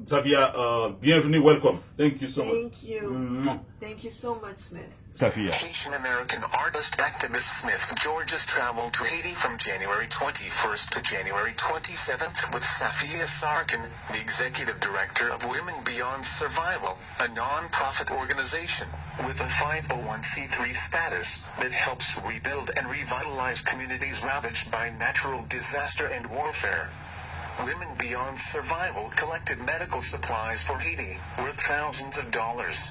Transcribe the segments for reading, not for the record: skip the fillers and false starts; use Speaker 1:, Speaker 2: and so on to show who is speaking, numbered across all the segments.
Speaker 1: Safia, bienvenue, welcome. Thank you so much.
Speaker 2: Thank you. Thank you so much, Smith.
Speaker 1: Safia.
Speaker 3: Haitian-American artist activist Smith Georges traveled to Haiti from January 21st to January 27th with Safia Sarkin, the executive director of Women Beyond Survival, a non-profit organization with a 501c3 status that helps rebuild and revitalize communities ravaged by natural disaster and warfare. Women Beyond Survival collected medical supplies for Haiti, worth thousands of dollars.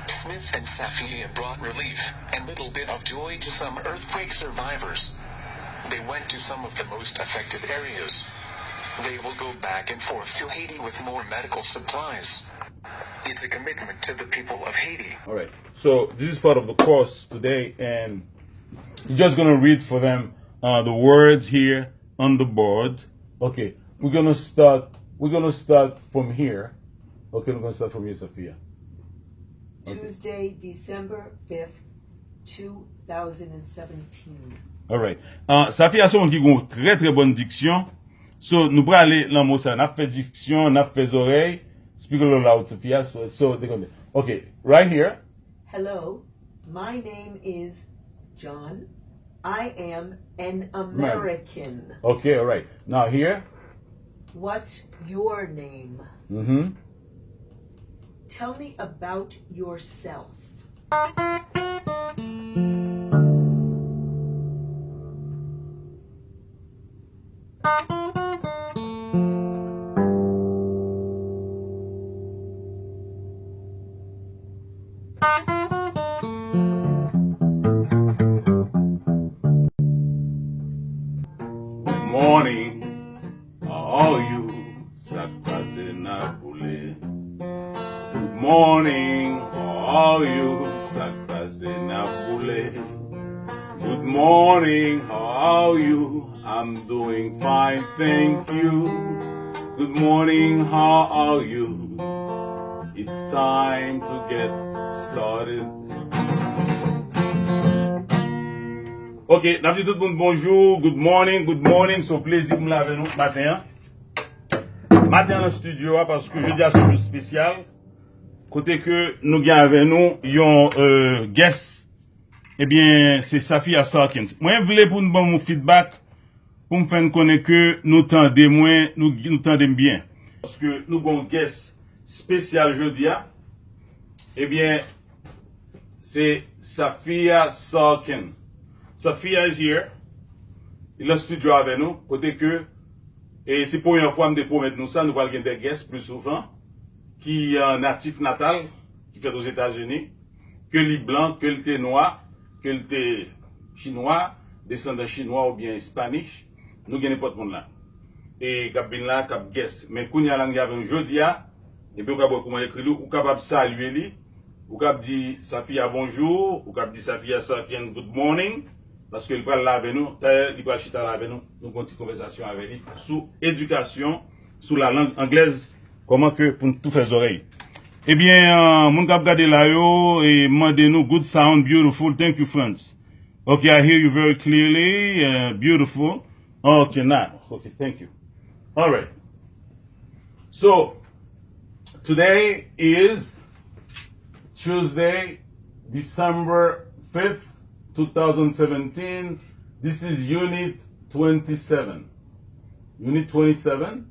Speaker 3: Smith and Safia brought relief and little bit of joy to some earthquake survivors. They went to some of the most affected areas. They will go back and forth to Haiti with more medical supplies. It's a commitment to the people of Haiti.
Speaker 1: All right. So this is part of the course today, and you're just gonna read for them the words here on the board. Okay, we're gonna start from here. Okay, we're gonna start from here, Safia.
Speaker 2: Okay. Tuesday, December 5th, 2017.
Speaker 1: All right. Safia son qui a une très très bonne diction. So nous pourrons aller dans mot ça. N'a fait diction, n'a fait oreilles. Speak a little loud, Safia. So they're gonna. Okay, right here.
Speaker 2: Hello, my name is John. I am an American.
Speaker 1: Okay, all right. Now here.
Speaker 2: What's your name?
Speaker 1: Mm-hmm.
Speaker 2: Tell me about yourself.
Speaker 1: Morning, how are you? Sakpasenapule. Good morning, how are you? Sakpasenapule. Good morning, how are you? I'm doing fine, thank you. Good morning, how are you? It's time to get started. Ok, n'a dit tout le monde bonjour, good morning, so plaisir de avec nous matin. Matin dans le studio, parce que jeudi c'est un jour spécial. Côté que nous avons avec nous, yon guest, eh bien, c'est Safia Sarkin. Moi, je voulais pour nous donner mon feedback, pour me faire connaître que nous tendons moins, nous tendons bien. Parce que nous avons un guest spécial jeudi, eh bien, c'est Safia Sarkin. Safia is here. Il est en studio avec nous. Côté que, et c'est pour une fois que je promettre nous ça, nous allons avoir des guests plus souvent, qui est natif natal, qui fait aux États-Unis, que les blancs, que le thé noir, que le thé chinois, descendant chinois ou bien hispanique, nous gagnons pas de monde là. Et cap bin là, cap guest. Mais quand il y a langue avec jeudi, et puis on capable comment écrire, ou capable saluer lui, ou capable dire Safia bonjour, ou capable dire Safia Sarkin good morning. Parce qu'il parle là avec nous, il parle chita là avec nous, nous avons une petite conversation avec lui sur éducation, sur la langue anglaise, comment que pour tout faire oreilles. Eh bien, mon cap gade là yo et demandez nous good sound, beautiful, thank you friends. Okay, I hear you very clearly, beautiful. Okay, now, okay, thank you. All right. So today is Tuesday, December 5th. 2017, this is Unit 27. Unit 27.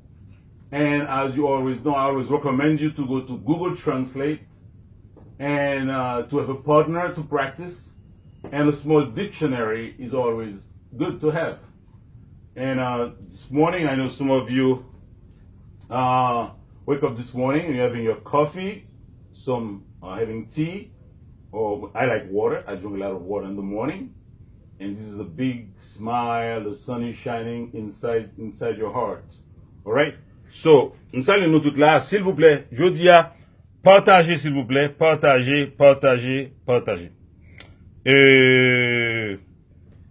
Speaker 1: And as you always know, I always recommend you to go to Google Translate and to have a partner to practice. And a small dictionary is always good to have. And this morning, I know some of you wake up this morning and you're having your coffee, some are having tea. Oh, I like water. I drink a lot of water in the morning. And this is a big smile. The sun is shining inside your heart. All right? So, nous saluons nous toutes là. S'il vous plaît, je dis à partagez, s'il vous plaît. Partagez.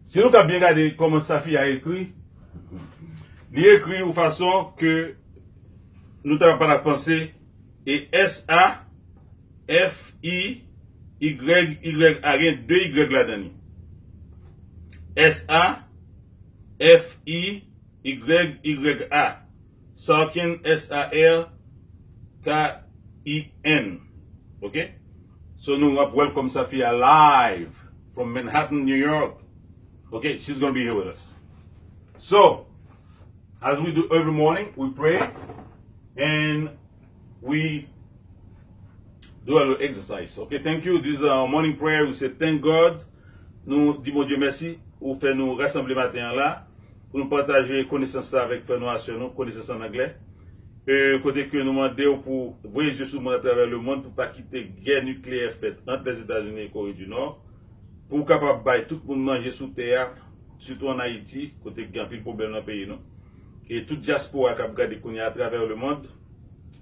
Speaker 1: Si nous avons bien regardé comment Safi a écrit, il écrit de façon que nous n'avons pas la pensée. Et S-A-F-I Y, a rien deux Y là-dedans. S-A-F-I-Y. F-E-Y-Y-A. Sarkin, S-A-R-K-I-N. Okay? So nous welcome Safia live from Manhattan, New York. Okay? She's going to be here with us. So, as we do every morning, we pray and we do a little exercise. Okay? Thank you. This is our morning prayer. We say thank God. Nous disons Dieu merci ou fait nous rassembler matin là pour nous partager connaissance avec frère nous sur nous connaissance en anglais. Côté que nous demandons pour voyager sur le monde à travers le monde pour pas quitter guerre nucléaire faite entre les États-Unis et la Corée du Nord pour capable bailler tout le monde manger sous terre surtout en Haïti côté qu'il y a un peu de problème dans le pays non et toute diaspora qui a regardé qu'on y a à travers le monde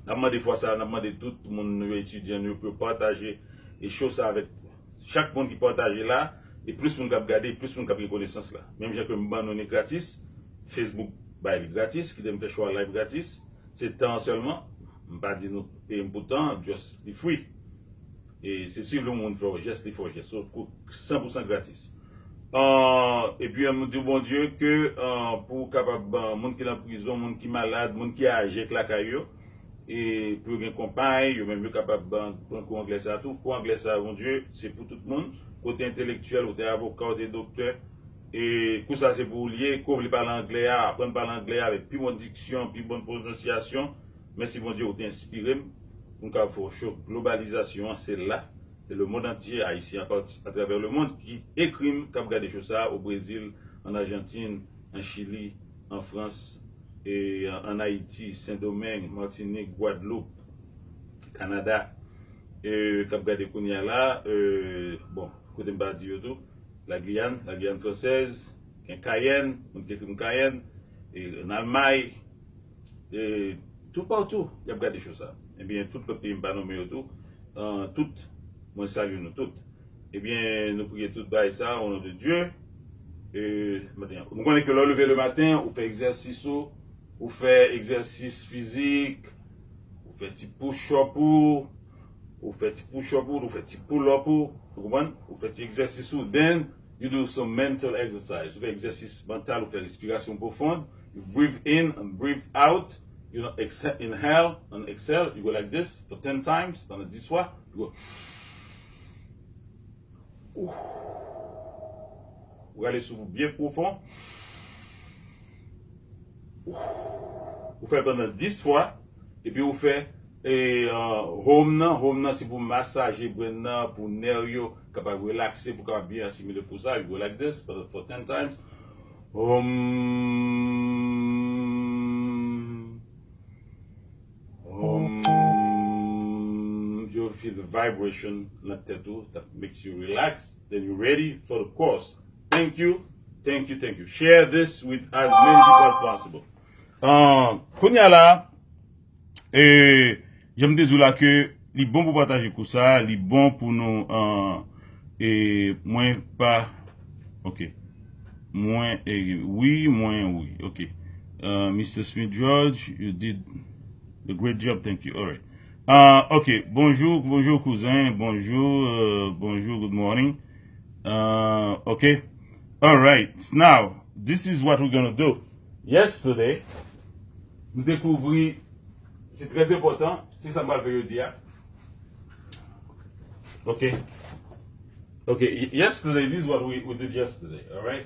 Speaker 1: n'a demandé fois ça n'a demandé tout le monde nous étudiants nous pour partager les choses avec chaque monde qui partage là. Et plus on regarder, plus on capte connaissance là. Même j'ai que on est gratis, Facebook est gratis, qui me fait choix live gratis. C'est temps seulement, on pas dire nous payer pourtant just the free. Et c'est si le monde fait just the free, so 100% gratis. Et puis on me dit bon Dieu que pour capable monde qui est en prison, monde qui est malade, monde qui est âgé avec la caillou et pour une compagne, ou même capable prendre cours anglais ça tout, cours anglais ça bon Dieu, c'est pour tout le monde. Côté intellectuel, côté avocat, côté docteur. Et tout ça, c'est pour lier, qu'on veut parler anglais, apprendre à parler anglais avec plus bonne diction, plus bonne prononciation. Merci, bon Dieu, vous inspiré. Donc, il faut chaud. Globalisation, c'est là. C'est le monde entier, haïtien, à travers le monde, qui écrit, qui a regardé ça au Brésil, en Argentine, en Chili, en France, et en Haïti, Saint-Domingue, Martinique, Guadeloupe, Canada. Et qui a regardé là, bon. Côté la Guyane française, Cayenne, Cayenne, et en Allemagne, et tout partout, il y a des choses ça. Eh bien, tout le pays m'a nommé tout, tout, moi salue nous toutes. Eh bien, nous prions tout par ça au nom de Dieu. Nous connaissons que l'on lever le matin, on fait exercice, on fait exercice physique, on fait petit push-up, vous faites push-up, vous faites pull-up, vous faites exercice, then you do some mental exercise. Vous faites exercice mental, vous faites respiration profonde, you breathe in and breathe out, you know, inhale and exhale, you go like this for 10 times, dans le 10 fois, you go. Vous allez sous vous bien profond. Vous faites pendant 10 fois, et puis vous faites et home c'est pour massager pour nerf capable relaxer pour capable bien assimiler pour ça you go like this for 10 times you feel the vibration that makes you relax, then you're ready for the course. Thank you share this with as many people as possible. Kounya là je me dis là que les bon pour partager tout ça, les bon pour nous et moins pas OK. Moins oui, OK. Mr. Smith George, you did a great job. Thank you. All right. OK. Bonjour cousin. Bonjour, good morning. OK. All right. Now, this is what we're going to do. Yesterday, nous découvrir c'est très important, si ça m'a fait dire. Okay. Yesterday, this is what we did yesterday, all right?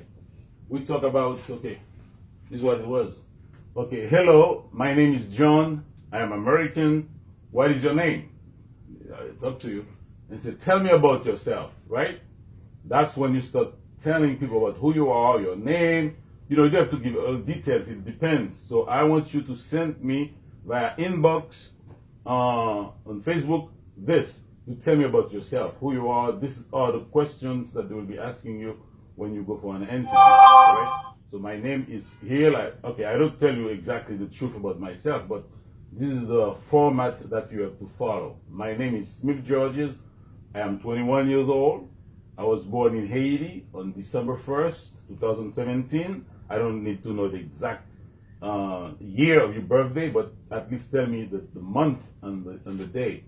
Speaker 1: We talked about, okay, this is what it was. Okay, hello, my name is John, I am American, what is your name? I talk to you and say, tell me about yourself, right? That's when you start telling people about who you are, your name. You know, you have to give details, it depends. So I want you to send me via inbox on Facebook this. You tell me about yourself, who you are. These are the questions that they will be asking you when you go for an interview. Right? So my name is here. Okay, I don't tell you exactly the truth about myself, but this is the format that you have to follow. My name is Smith Georges. I am 21 years old. I was born in Haiti on December 1st, 2017. I don't need to know the exact year of your birthday, but at least tell me the month and the day.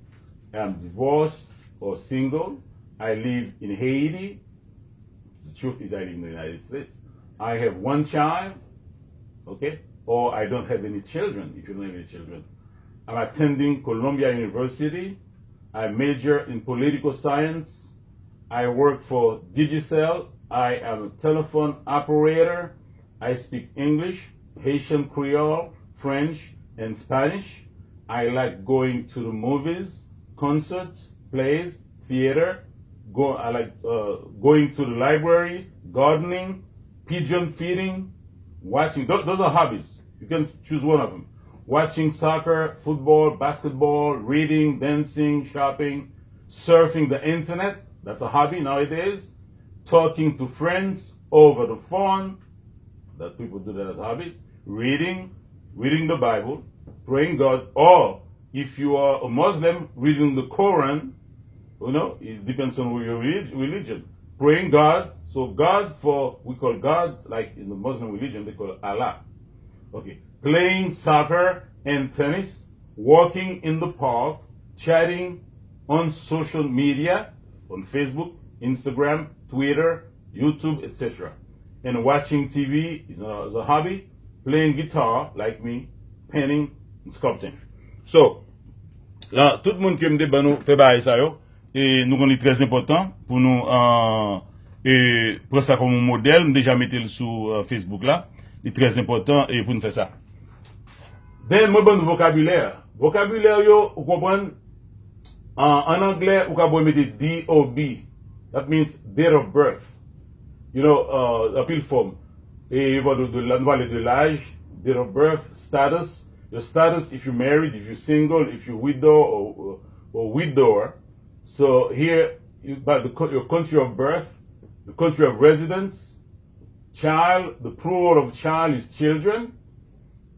Speaker 1: I am divorced or single. I live in Haiti. The truth is I live in the United States. I have one child, okay, or I don't have any children, if you don't have any children. I'm attending Columbia University. I major in political science. I work for Digicel. I am a telephone operator. I speak English, Haitian Creole, French, and Spanish. I like going to the movies, concerts, plays, theater. I like going to the library, gardening, pigeon feeding, watching. Those are hobbies. You can choose one of them. Watching soccer, football, basketball, reading, dancing, shopping, surfing the internet. That's a hobby nowadays. Talking to friends over the phone. That people do that as hobbies. Reading the Bible, praying God, or if you are a Muslim, reading the Quran. You know, it depends on your religion. Praying God. So God, we call God, like in the Muslim religion, they call it Allah. Okay. Playing soccer and tennis, walking in the park, chatting on social media, on Facebook, Instagram, Twitter, YouTube, etc. And watching TV is a hobby. Playing guitar, like me, painting, and sculpting. So, là, tout le monde qui me dit, ben, nous, fait bail ça, yo. Et nous, on est très important pour nous, et pour ça comme modèle, déjà mettez le sur Facebook là. C'est très important et pour nous faire ça. Then, moi, bon vocabulaire. Vocabulaire, yo, vous comprenez? En anglais, vous pouvez mettre DOB. That means date of birth. You know, a pile forme. Et il va de l'âge, date of birth, status. Your status, if you're married, if you're single, if you're widow or widower. So here, your country of birth, the country of residence, child, the plural of child is children.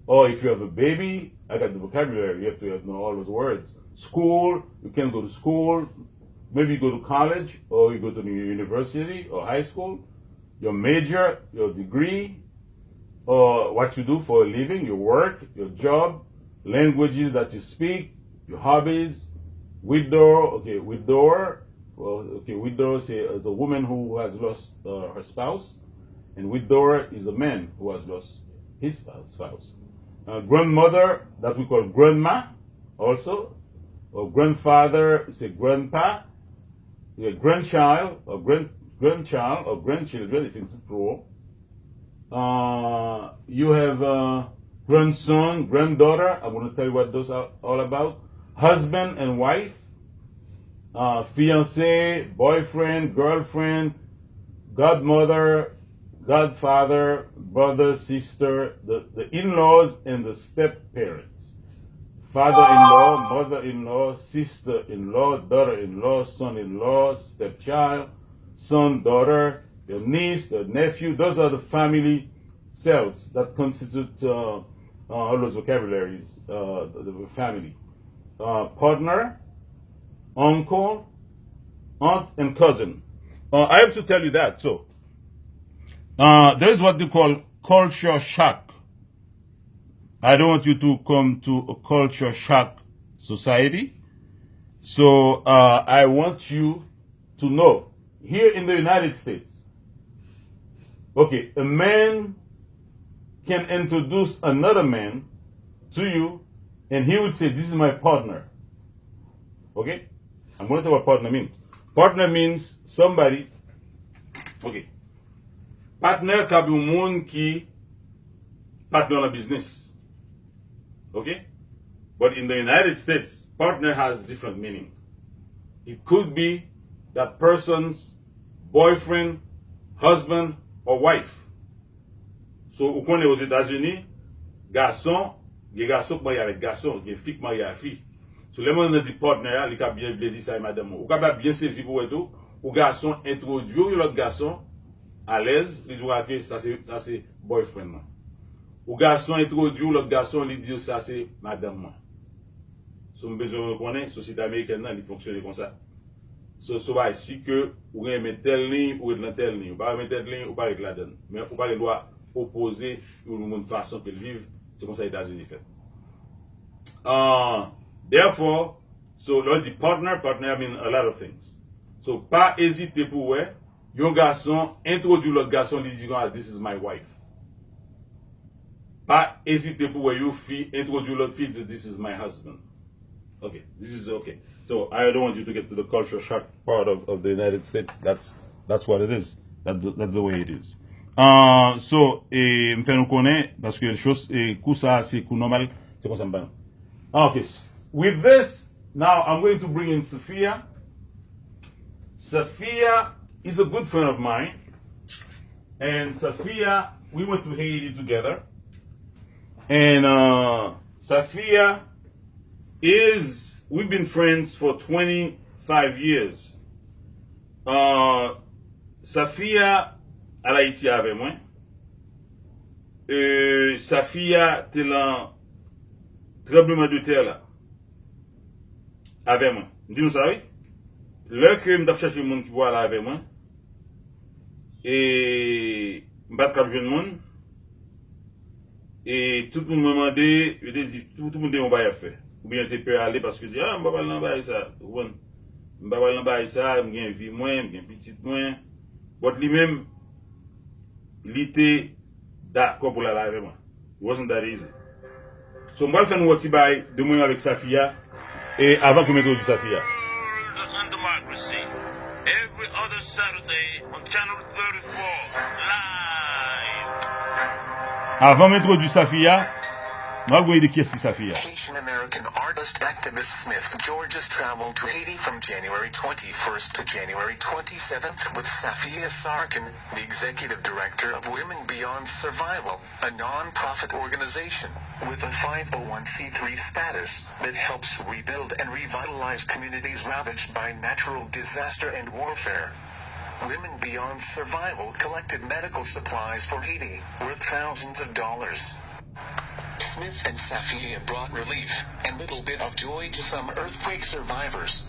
Speaker 1: Or if you have a baby, I got the vocabulary, you have to know all those words. School, you can go to school, maybe you go to college, or you go to the university or high school. Your major, your degree, or what you do for a living, your work, your job, languages that you speak, your hobbies. Widow, okay, widower. Well, okay, widow is a woman who has lost her spouse, and widower is a man who has lost his spouse. Grandmother, that we call grandma, also, or grandfather, say grandpa. Yeah, grandchild or grandchild or grandchildren, if it's plural. You have grandson, granddaughter. I'm going to tell you what those are all about. Husband and wife, fiancé, boyfriend, girlfriend, godmother, godfather, brother, sister, the in-laws and the step-parents. Father-in-law, mother-in-law, sister-in-law, daughter-in-law, son-in-law, stepchild, son, daughter, your niece, your nephew. Those are the family cells that constitute all those vocabularies, the family. Partner, uncle, aunt, and cousin. I have to tell you that. So, there is what they call culture shock. I don't want you to come to a culture shock society. So, I want you to know, here in the United States, okay, a man can introduce another man to you, and he would say, this is my partner. Okay? I'm going to tell what partner means. Partner means somebody, okay. Partner can be someone qui partner in a business. Okay? But in the United States, partner has different meaning. It could be that person's boyfriend, husband, or wife. So, vous connaissez aux États-Unis, garçon, il y a garçon qui marie avec garçon, il y a fille qui marie avec fille. So, les gens dit partner, il a bien dit ça, madame. Ou capable bien saisir pour tout, ou garçon introduire l'autre garçon à l'aise, il dit que ça c'est boyfriend. Ou garçon introduire l'autre garçon, il dit ça c'est madame. So, nous besoin de reconnaître, la société américaine, il fonctionne comme ça. So, si que vous avez telle ligne ou dans telle ligne, vous pas mettre telle ligne ou pas avec la donne. Mais vous pas le droit opposer une façon qu'ils vivent, c'est comme ça les États-Unis fait. Therefore, so the partner mean a lot of things. So pas hésiter pour yon garçon introduit l'autre garçon, il dit, this is my wife. Pas hésiter pour your fille introduire l'autre fille, this is my husband. Okay, this is okay. So I don't want you to get to the culture shock part of the United States. That's what it is. That's the way it is. So, me fait nous connaître parce que les choses, coup ça, c'est coup normal, c'est comme ça. Okay, with this, now I'm going to bring in Sophia. Sophia is a good friend of mine, and Sophia, we went to Haiti together, and Sophia we've been friends for 25 years. Sophia à Haïti avec moi. Sophia était là, tremblement de terre là, avec moi. Dis-nous ça, oui? Là que je cherche le monde qui voit là avec moi, et je ne vais pas jouer le monde, et tout le monde m'a demandé, tout le monde dit on va y faire. Ou bien tu peux aller parce que tu dis, ah, je ne vais pas aller ça. Je ne vais pas aller ça, je vais vie moins, je vais petite moins. Mais lui-même, il était d'accord pour la live avec moi. It wasn't that easy. So, je vais faire un petit bail de moi avec Sophia, et avant que je m'introduise Sophia.
Speaker 4: On Democracy, every other Saturday on Channel 34, live.
Speaker 1: Avant de m'introduire Sophia, je vais vous dire qui est Sophia.
Speaker 3: Haitian-American artist activist Smith Georges traveled to Haiti from January 21st to January 27th with Safia Sarkin, the executive director of Women Beyond Survival, a non-profit organization with a 501c3 status that helps rebuild and revitalize communities ravaged by natural disaster and warfare. Women Beyond Survival collected medical supplies for Haiti worth thousands of dollars. Smith and Safia brought relief and little bit of joy to some earthquake survivors.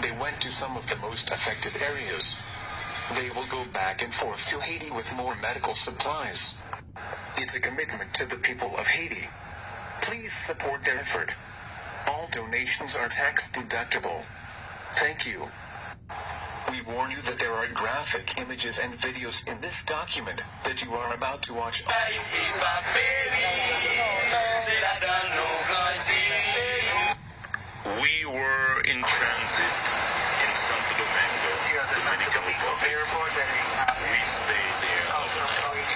Speaker 3: They went to some of the most affected areas. They will go back and forth to Haiti with more medical supplies. It's a commitment to the people of Haiti. Please support their effort. All donations are tax deductible. Thank you. We warn you that there are graphic images and videos in this document that you are about to watch.
Speaker 4: We were in transit in Santo Domingo, Dominican Republic. We stayed there overnight.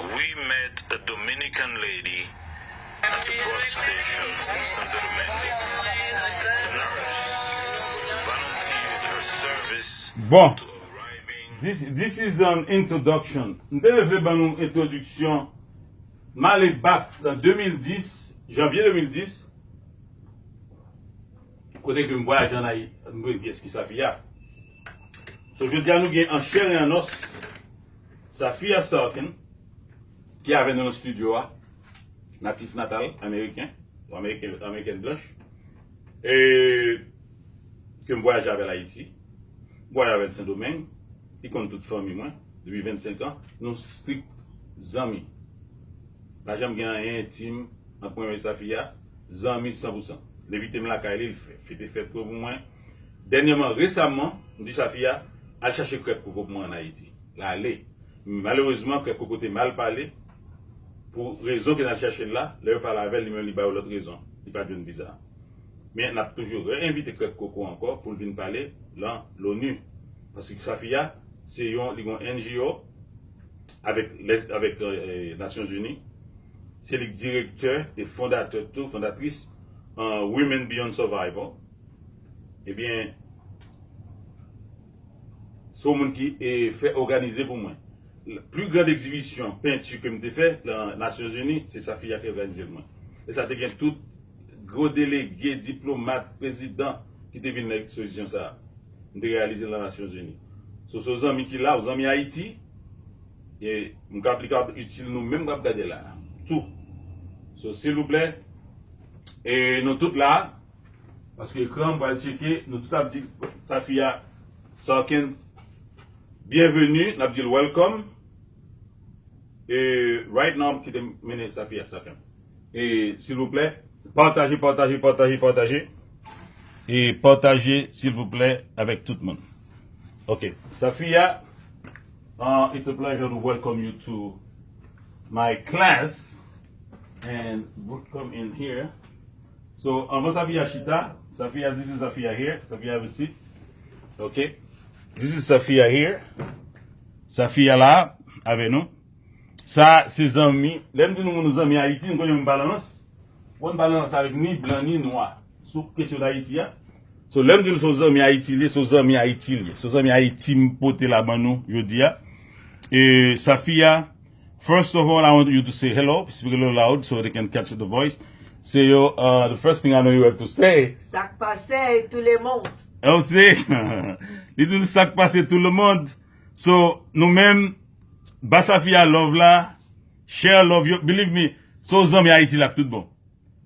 Speaker 4: We met a Dominican lady at the bus station in Santo Domingo. The nurse volunteered her service
Speaker 1: Bon,
Speaker 4: to arriving.
Speaker 1: this is an introduction. Je vais faire une introduction. Malé back en 2010, janvier 2010. Côté que je voyage en Haïti, qu'est-ce qui Safia. So, je dis à nous en chair et en os, Safia Sarkin, qui avait dans le studio, natif natal, américain, américaine blanche, et que je voyage avec l'Haïti, voyage avec Saint-Domingue, qui compte toute famille, moi, depuis 25 ans, nous strict amis. La jambe gagne intime, en premier Safia, amis 100%. L'éviter me la caille, il fait pour moi. Dernièrement, récemment, je dis Safia, à chercher crêpe coco pour moi en Haïti. Là, allez. Malheureusement, crêpe coco était mal parlé. Pour raison qu'il a cherché là, là, il parle avec lui, il a l'autre raison. Il pas d'une bizarre. Mais on a toujours invité crêpe coco encore pour venir parler dans l'ONU. Parce que Safia, c'est un NGO avec les Nations Unies. C'est le directeur et fondateur, tout fondatrice. Women Beyond Survival, eh bien, c'est un monde qui est fait organiser pour moi. La plus grande exhibition peinture que j'ai fait dans les Nations Unies, c'est Safia qui a organisé pour moi. Et ça devient tout gros délégué, diplomate, président qui devient dans l'exposition ça, de réaliser dans les Nations Unies. Ce sont les amis qui là, aux amis Haïti, et nous avons utile nous-mêmes pour regarder là. Tout. So, s'il vous plaît. Et nous tous là, parce que l'écran va le checker, nous tous avons dit Safia Sarkin, bienvenue, nous avons dit welcome. Et right now, qui est mené Safia Sarkin. Et s'il vous plaît, partagez. Et partagez, s'il vous plaît, avec tout le monde. Okay, Safia, it's a pleasure to welcome you to my class, and we'll come in here. So, Safia Shita, Safia, this is Safia here. Safia, have a seat. Okay, this is Safia here. Safia là, avec nous. Ça, c'est amis. L'aime de nous, nos amis Haïti, nous connaissons une balance. On balance avec ni blanc ni noir. Sur question d'Haïti. So, l'aime de nos amis Haïti, nos amis Haïti, nos amis Haïti, m'pote là-bas nous, je dis. Et Safia, first of all, I want you to say hello. Speak a little loud so they can catch the voice. Say, the first thing I know you have to say.
Speaker 2: Sac passé, tout le monde.
Speaker 1: On sait, il dit ça qui passe tout le monde. So, nous-mêmes, Basafia love là, share love, believe me, so zami Haïti là tout bon.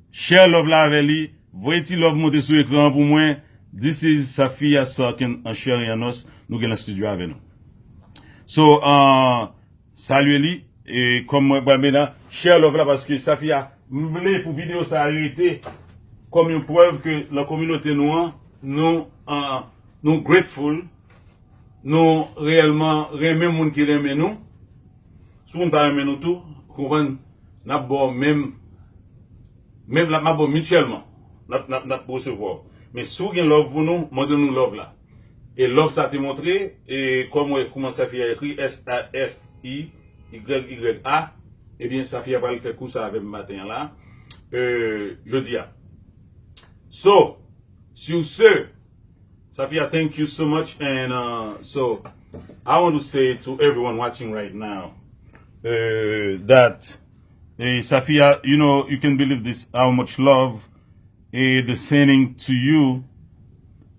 Speaker 1: Share love là avec lui, voyez-tu love monter sur l'écran pour moi. This is Safia Sarkin and Sherry Anos, nous dans le studio avec nous. So, salut lui, et comme moi, maintenant, share love là parce que Safia, nous voulons pour vidéo ça arrêter comme une preuve que la communauté noire, nous grateful, nous réellement remet monde qui remet nous. Si on pas remet nous tout, comprendre, n'a bon même la m'a bon mutuellement, n'a recevoir. Mais si vous avez love pour nous, montrez nous love là. Et love ça te montré et comment ça fait écrit SAFIYA, et bien ça fait pas le faire coup ça avec matin là. Je dis so sur ce, Safia, thank you so much. And so I want to say to everyone watching right now that Safia, you know, you can believe this, how much love the sending to you,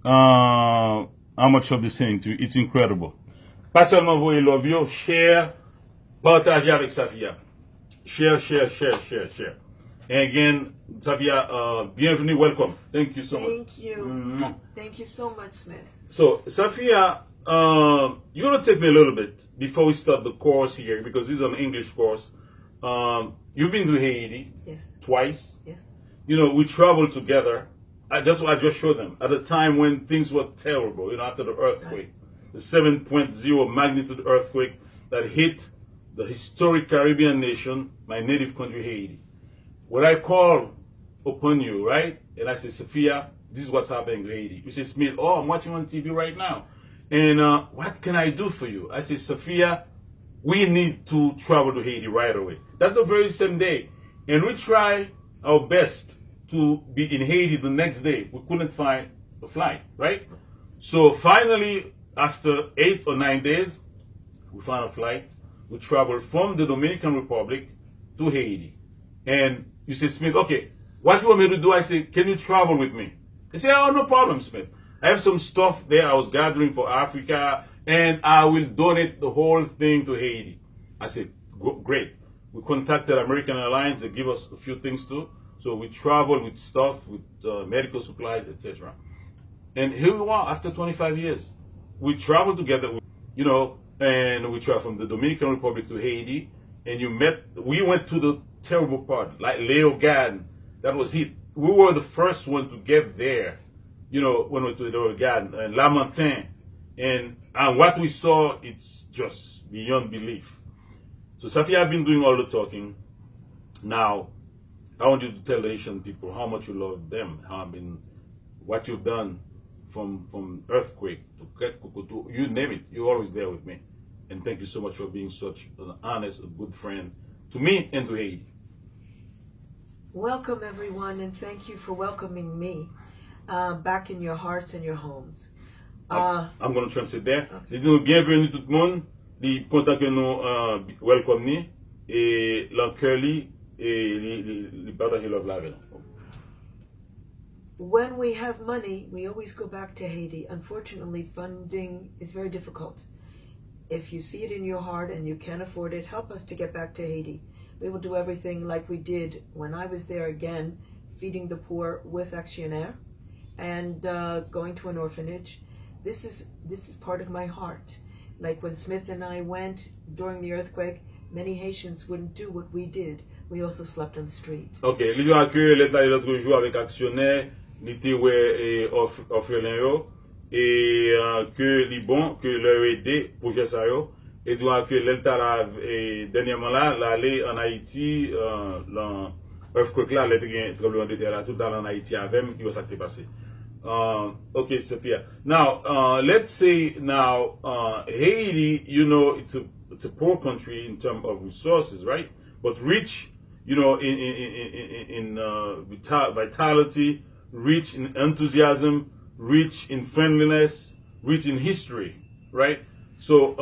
Speaker 1: how much of the sending to you. It's incredible. Pas seulement vous love you, share, partagez avec Safia. Share. And again, Safia, bienvenue, welcome. Thank you so much.
Speaker 2: Thank you. Thank you so much, Smith.
Speaker 1: So, Safia, you're going to take me a little bit before we start the course here, because this is an English course. You've been to Haiti
Speaker 2: Yes.
Speaker 1: twice.
Speaker 2: Yes.
Speaker 1: You know, we traveled together. That's what I just showed them. At a time when things were terrible, you know, after the earthquake, the 7.0 magnitude earthquake that hit the historic Caribbean nation, my native country, Haiti. When I call upon you, right, and I say, Safia, this is what's happening in Haiti. You say, Smith, oh, I'm watching on TV right now. And what can I do for you? I say, Safia, we need to travel to Haiti right away. That's the very same day. And we try our best to be in Haiti the next day. We couldn't find a flight, right? So finally, after 8 or 9 days, we found a flight. We traveled from the Dominican Republic to Haiti. And you say, Smith, okay, what you want me to do? I say, can you travel with me? They say, oh, no problem, Smith. I have some stuff there I was gathering for Africa, and I will donate the whole thing to Haiti. I said, great. We contacted American Airlines. They give us a few things too. So we traveled with stuff, with medical supplies, etc. And here we are after 25 years. We traveled together, you know, and we traveled from the Dominican Republic to Haiti. And we went to the terrible part, like Léogâne. That was it. We were the first one to get there, you know, when we went to Léogâne and Lamentin. And what we saw, it's just beyond belief. So Safia, I've been doing all the talking. Now, I want you to tell the Haitian people how much you love them, what you've done from earthquake to you name it. You're always there with me. And thank you so much for being such an honest, a good friend to me and to Haiti.
Speaker 2: Welcome, everyone, and thank you for welcoming me back in your hearts and your homes.
Speaker 1: I'm going to translate there. Bienvenue tout le monde. Les content que nous welcome ni et l'encoeur li et les partager love la avec nous.
Speaker 2: When we have money, we always go back to Haiti. Unfortunately, funding is very difficult. If you see it in your heart and you can't afford it, help us to get back to Haiti. We will do everything like we did when I was there again, feeding the poor with Actionnaire and going to an orphanage. This is part of my heart. Like when Smith and I went during the earthquake, many Haitians wouldn't do what we did. We also slept on the street.
Speaker 1: Ok, l'idée accueilli l'autre jour avec Actionnaire, l'idée ouais orphelin yo, et que les bon que leur aider projet ça yo et doit que l'Elta là et dernièrement là aller en Haïti dans earthquake là le tremblement de terre là tout dans en Haïti avec qui va ça qui passé. Okay, Sophia. Now, let's say now Haiti, you know, it's a poor country in terms of resources, right? But rich, you know, in vitality, rich in enthusiasm, rich in friendliness, rich in history, right? So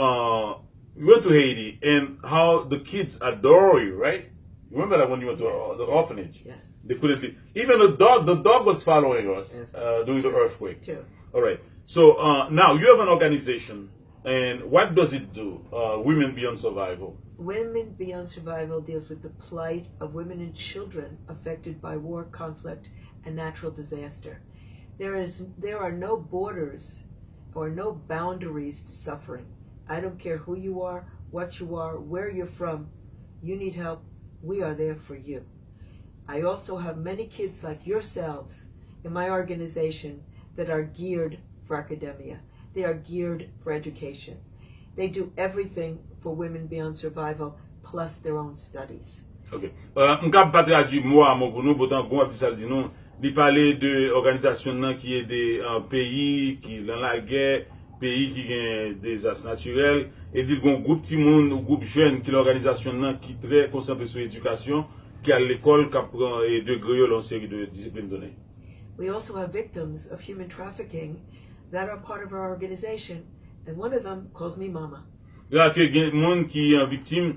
Speaker 1: you went to Haiti, and how the kids adore you, right? Remember that when you went to the orphanage?
Speaker 2: Yes.
Speaker 1: They couldn't leave. Even the dog was following us
Speaker 2: Yes.
Speaker 1: during the earthquake.
Speaker 2: True.
Speaker 1: All right. So now you have an organization, and what does it do? Women Beyond Survival.
Speaker 2: Women Beyond Survival deals with the plight of women and children affected by war, conflict, and natural disaster. There are no borders or no boundaries to suffering. I don't care who you are, what you are, where you're from. You need help. We are there for you. I also have many kids like yourselves in my organization that are geared for academia. They are geared for education. They do everything for Women Beyond Survival plus their own studies.
Speaker 1: Ok. M'kap pas traduire mot à mot pour nous, pourtant qu'on a ça dit non. Il parlait de organisation qui est des pays qui dans la guerre, pays qui ont des désastres naturels, et dit qu'on groupe petit monde ou groupe jeune qui l'organisation qui est très concentré sur l'éducation, qui à l'école qui apprend et de grioler une série de disciplines données.
Speaker 2: We also have victims of human trafficking that are part of our organization, and one of them calls me Mama.
Speaker 1: Il y a des gens qui sont victimes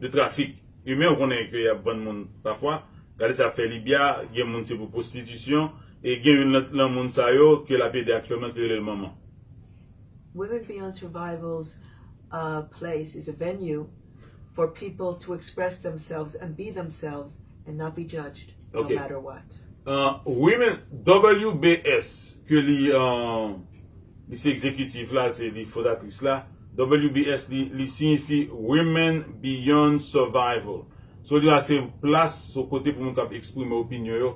Speaker 1: de trafic humain, on connaît qu'il y a bon monde parfois. Regardez ça fait Libya, il y a des gens qui sont pour prostitution, et il y a un monde qui est la PD actuellement qui est le maman.
Speaker 2: Women Beyond Survival's place is a venue for people to express themselves and be themselves and not be judged,
Speaker 1: Okay.
Speaker 2: no matter what.
Speaker 1: Women WBS que les exécutifs là, c'est les fondatrices là. WBS li signifie Women Beyond Survival. So il y a ces places sur côté pour nous exprimer opinion,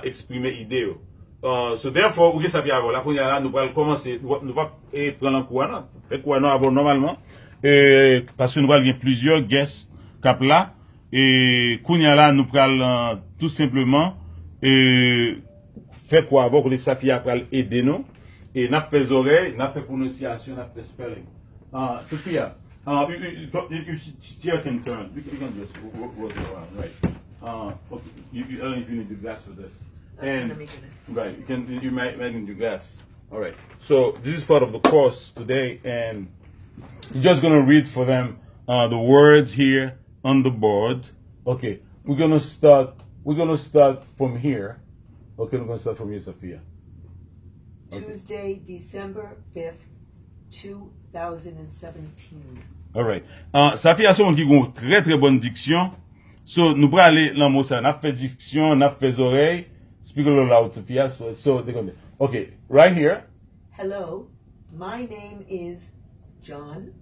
Speaker 1: exprimer idée. So therefore, ok ça fait avant là, là nous allons commencer, nous va prendre un cours là, faire cours avant normalement, parce que nous allons plusieurs guests cap là, et kounya là nous allons tout simplement faire quoi avant que les Safia pral aider nous, et n'a fait oreilles, n'a fait prononciation, n'a fait spelling. Sophia, you can turn. You can just roll it around, right? Okay. I don't know if you need the glass for this. And right, you might need the glass. All right. So this is part of the course today, and you're just gonna read for them the words here on the board. Okay. We're gonna start from here. Okay, we're gonna start from here, Sophia. Okay.
Speaker 2: Tuesday, December 5th, 2017.
Speaker 1: All right. Sophia, c'est un qui a une très très bonne diction. So nous allons aller dans le mot ça. N'a fait diction, n'a fait oreille. Speak a little loud, Sophia. So they're gonna. Okay, right here.
Speaker 2: Hello, my name is John.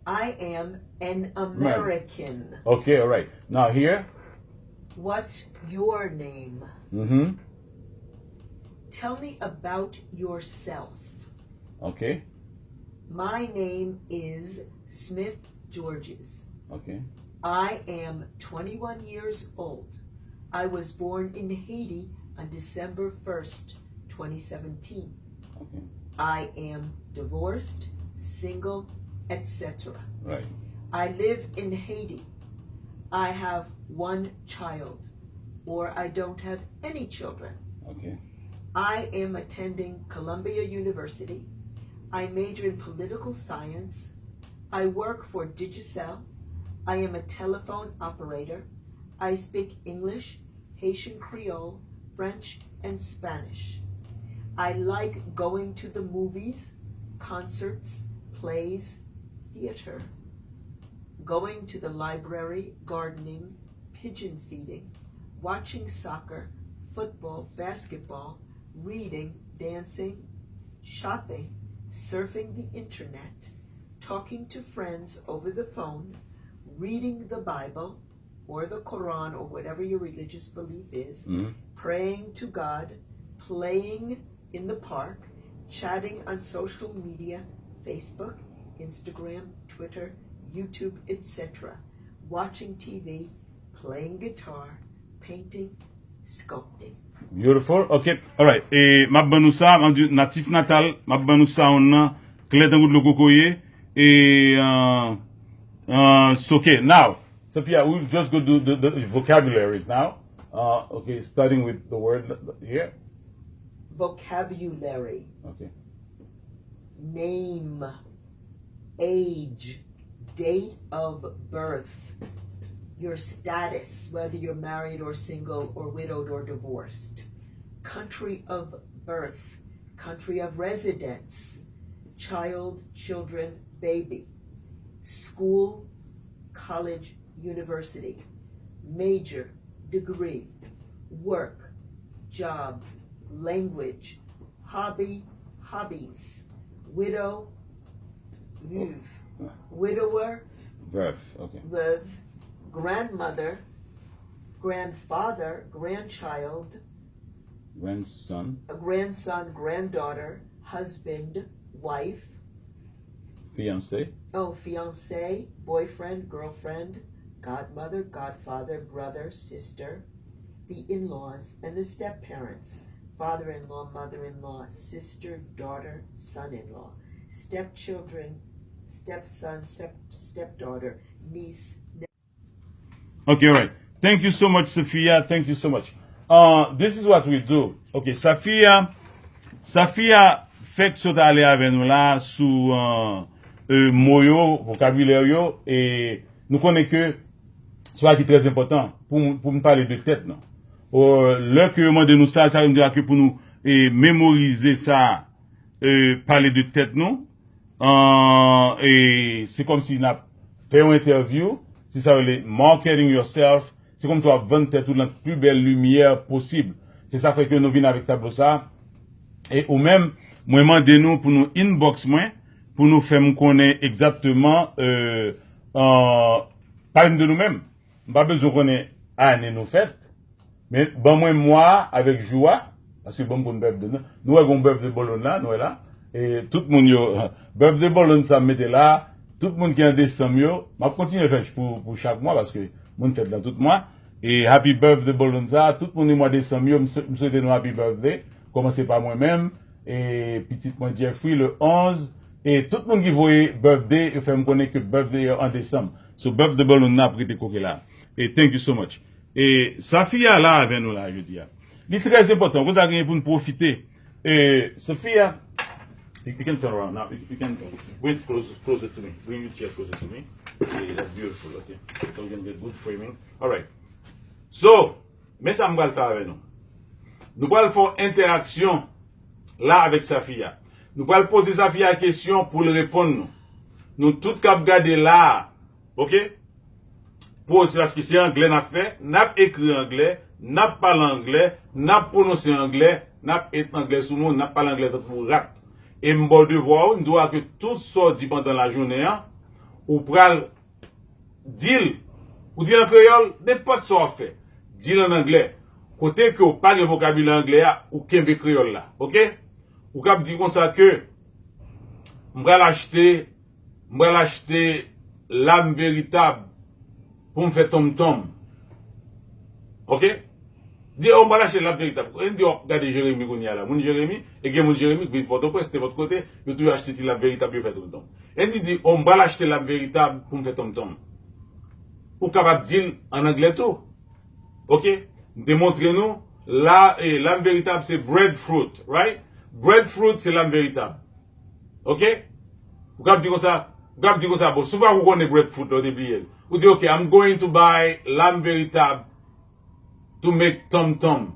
Speaker 2: I am an American.
Speaker 1: Okay, all right. Now here.
Speaker 2: What's your name?
Speaker 1: Mm-hmm.
Speaker 2: Tell me about yourself.
Speaker 1: Okay.
Speaker 2: My name is Smith Georges.
Speaker 1: Okay.
Speaker 2: I am 21 years old. I was born in Haiti on December 1st, 2017.
Speaker 1: Okay.
Speaker 2: I am divorced, single, etc.
Speaker 1: Right.
Speaker 2: I live in Haiti. I have one child, or I don't have any children.
Speaker 1: Okay.
Speaker 2: I am attending Columbia University. I major in political science. I work for Digicel. I am a telephone operator. I speak English, Haitian Creole, French, and Spanish. I like going to the movies, concerts, plays, theater, going to the library, gardening, pigeon feeding, watching soccer, football, basketball, reading, dancing, shopping, surfing the internet, talking to friends over the phone, reading the Bible or the Quran or whatever your religious belief is,
Speaker 1: Mm-hmm.
Speaker 2: praying to God, playing in the park, chatting on social media, Facebook, Instagram, Twitter, YouTube, etc., watching TV, playing guitar, painting, sculpting.
Speaker 1: Beautiful. Okay. All right. Et m'a ban nou ça, m'a dit natif natal, m'a ban nou ça on a clé dans le cocoyer et so okay, now Sophia, we'll just go do the vocabularies now. Okay, starting with the word here.
Speaker 2: Vocabulary.
Speaker 1: Okay.
Speaker 2: Name, age, date of birth, your status, whether you're married or single or widowed or divorced, country of birth, country of residence, child, children, baby, school, college, university, major, degree, work, job, language, hobby, hobbies, widow, veuve, widower,
Speaker 1: Veuve. Okay.
Speaker 2: veuve, grandmother, grandfather, grandchild,
Speaker 1: Grandson,
Speaker 2: a grandson, granddaughter, husband, wife,
Speaker 1: fiancé,
Speaker 2: fiancé, boyfriend, girlfriend, godmother, godfather, brother, sister, the in-laws, and the step-parents, father-in-law, mother-in-law, sister, daughter, son-in-law, stepchildren, stepson, stepdaughter, niece.
Speaker 1: Okay, all right. Thank you so much, Sophia. Thank you so much. This is what we do. Okay, Sophia fait que ça aller avec nous là sous moyo, vocabulaire yo, et nous connaissons que soit qui est très important pour nous parler de tête non. L'heure que demande nous ça veut dire que pour nous mémoriser ça, parler de tête non. Et c'est comme si on a fait une interview, si ça veut dire marketing yourself, c'est comme toi vendre tête dans la plus belle lumière possible. C'est ça fait que nous venons avec tableau ça. Et ou même, moi demandez-nous pour nous inbox moi, pour nous faire connaître exactement parler de nous-mêmes. Pas besoin qu'on ait année nous faites, mais bon moi avec joie, parce que bon bœuf de nous avons bœuf de Bologne là, nous là. Et tout le monde, bœuf de Bologne, ça me met là. Tout le monde qui est en décembre, je continue à faire pour chaque mois parce que mon fait dans tout mois. Et happy birthday Bologne, ça. Tout le monde est mois de décembre, je souhaite nous happy birthday. Commencez par moi-même. Et petit point Jeffrey le 11. Et tout le monde qui voit birthday, il fait me connaître que birthday en décembre. So birthday Bologne, n'a pris des coquets là. Et thank you so much. Et Sophia là avec nous là, je dis. C'est très important. Vous avez pour nous profiter. Et Sophia, you can turn around now. You can wait closer to me. Bring your chair closer to me. Okay, that's beautiful. Okay, so we can get good framing. All right. So, mais ça me va le faire avec nous. Nous allons faire interaction là avec Sophia. Nous allons poser Sophia la question pour le répondre. Nous tous cap garder là, ok? Pose parce que c'est anglais n'a fait, n'a écrit anglais, n'a parlé anglais, n'a prononcé anglais, n'a été anglais sous nous, n'a parlé anglais pour rap. Et mon devoir, nous doit que tout ça dit pendant la journée, ou pral dire, ou dire en créole, n'importe ce qu'on fait. Dire en anglais. Côté que vous parlez le vocabulaire anglais, ou kembe créole là. Ok? Ou cap dire comme ça que, m'bral acheter l'âme véritable pour me faire tom-tom. Ok? Dis, on va lâcher l'âme véritable. On dit, regardez Jérémy qu'on y a là. Mon Jérémy, et que mon Jérémy, qui votre presse, c'était votre côté, vous devez acheter l'âme véritable pour faire tom-tom. On dit, on va lâcher l'âme véritable pour me faire tom-tom. Ou capable de dire en anglais tout. Ok? Démontrez-nous, là, et l'âme véritable, c'est breadfruit, right? Breadfruit, c'est l'âme véritable. Ok? Vous capable dire comme ça? Vous capable dire comme ça? Bon, souvent, vous connaissez breadfruit au début. Vous dites, ok, I'm going to buy l'âme véritable to make tom-tom.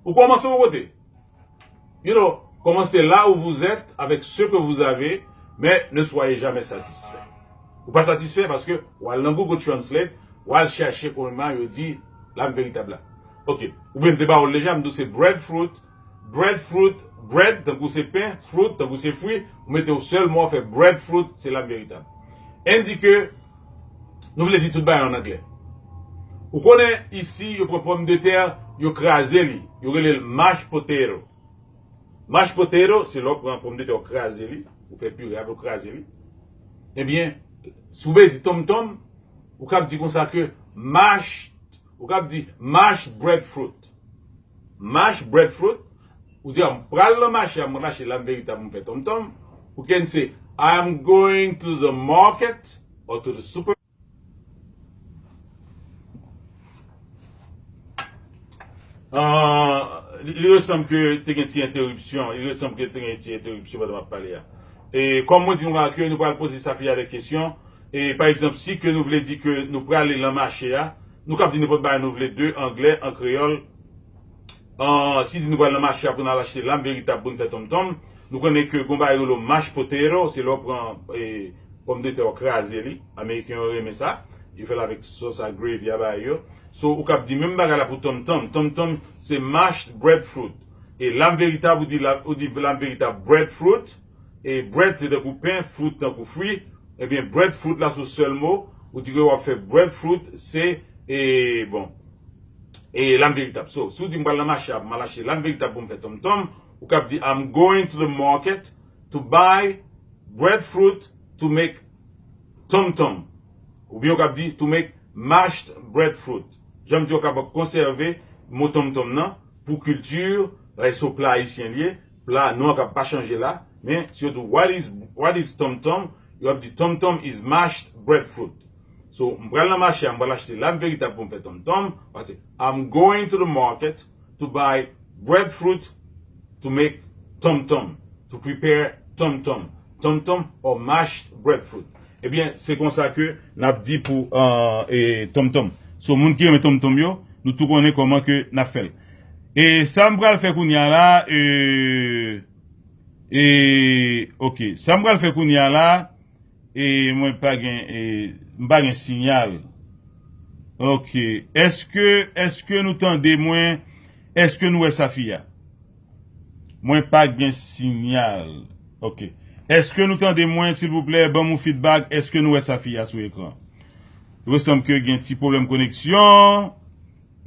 Speaker 1: Vous commencez au côté. You know, commencez là où vous êtes, avec ce que vous avez, mais ne soyez jamais satisfait. Ou pas satisfait parce que, ou à Google Translate, ou à chercher comment il dit l'âme véritable là. Ok. Ou bien débat au léger, c'est breadfruit, bread, donc c'est pain, fruit, donc c'est fruit, vous mettez au seul mot, fait breadfruit, c'est l'âme véritable. Indique, nous voulons dire tout bas en anglais. Vous connaissez ici, il y a un pomme de terre, il y a crasé, il y a le mashed potato. Mashed potato, c'est là pour un pomme de terre crasé, ou fait purée avec crasé. Eh bien, souvent dit tom-tom, ou cap dit comme ça que ou cap dit mashed breadfruit. Mashed breadfruit, ou dit on prend le mash, on lâche la véritable fait tom-tom, ou can say I'm going to the market or to the super. Il ressemble que tu as une petite interruption. Il ressemble que tu as une petite interruption pendant ma parler. Et comme on dit, nous allons poser ça des questions. Et par exemple, si que nous voulons dire que nous prenons aller dans le marché, nous avons dit nous voulons deux, anglais, en créole. Si nous allons dans le marché pour nous acheter l'âme véritable pour nous faire tom-tom, nous connaissons que nous avons le mashed potato, c'est là pour pomme de terre crasée. Les Américains ont aimé ça. Ils font avec sauce à gravy à baillot. So, ou cap dit même bagarre pour tom-tom. Tom-tom, c'est mashed breadfruit. Et l'âme véritable, ou dit l'âme véritable breadfruit. Et bread, c'est de coup pain, fruit, de coup fruit. Eh bien, breadfruit, là, c'est le seul mot. Ou dit que on fait breadfruit, c'est, et bon. Et l'âme véritable. So, si vous dites, la marché, l'âme véritable pour me faire tom-tom, ou cap dit, I'm going to the market to buy breadfruit to make tom-tom. Ou bien, on cap dit, to make mashed breadfruit. J'aime dire qu'on va conserver mon tom-tom non pour culture, ce plat haïtien lié, plat non qu'on pas changer là, mais surtout what is tom-tom? You have dit tom-tom is mashed breadfruit. So, je vais marché, je vais acheter la véritable pour me faire tom-tom, parce que I'm going to the market to buy breadfruit to make tom-tom, to prepare tom-tom. Tom-tom or mashed breadfruit. Eh bien, c'est comme ça que n'a dit pour tom-tom. So, moun qui aime tom-tom yo, nous tout connaissons comment que n'a fait. Et ça m'bral fait kounya là, ok, ça m'bral fait kounya là, et moi pas un signal. Ok, est-ce que nous tendez moins, est-ce que nous est Safia? Moi pas un signal. Ok. Est-ce que nous tendez moins, s'il vous plaît, bon mon feedback, est-ce que nous est Safia sur l'écran? Il ressemble que il y a un petit problème de connexion.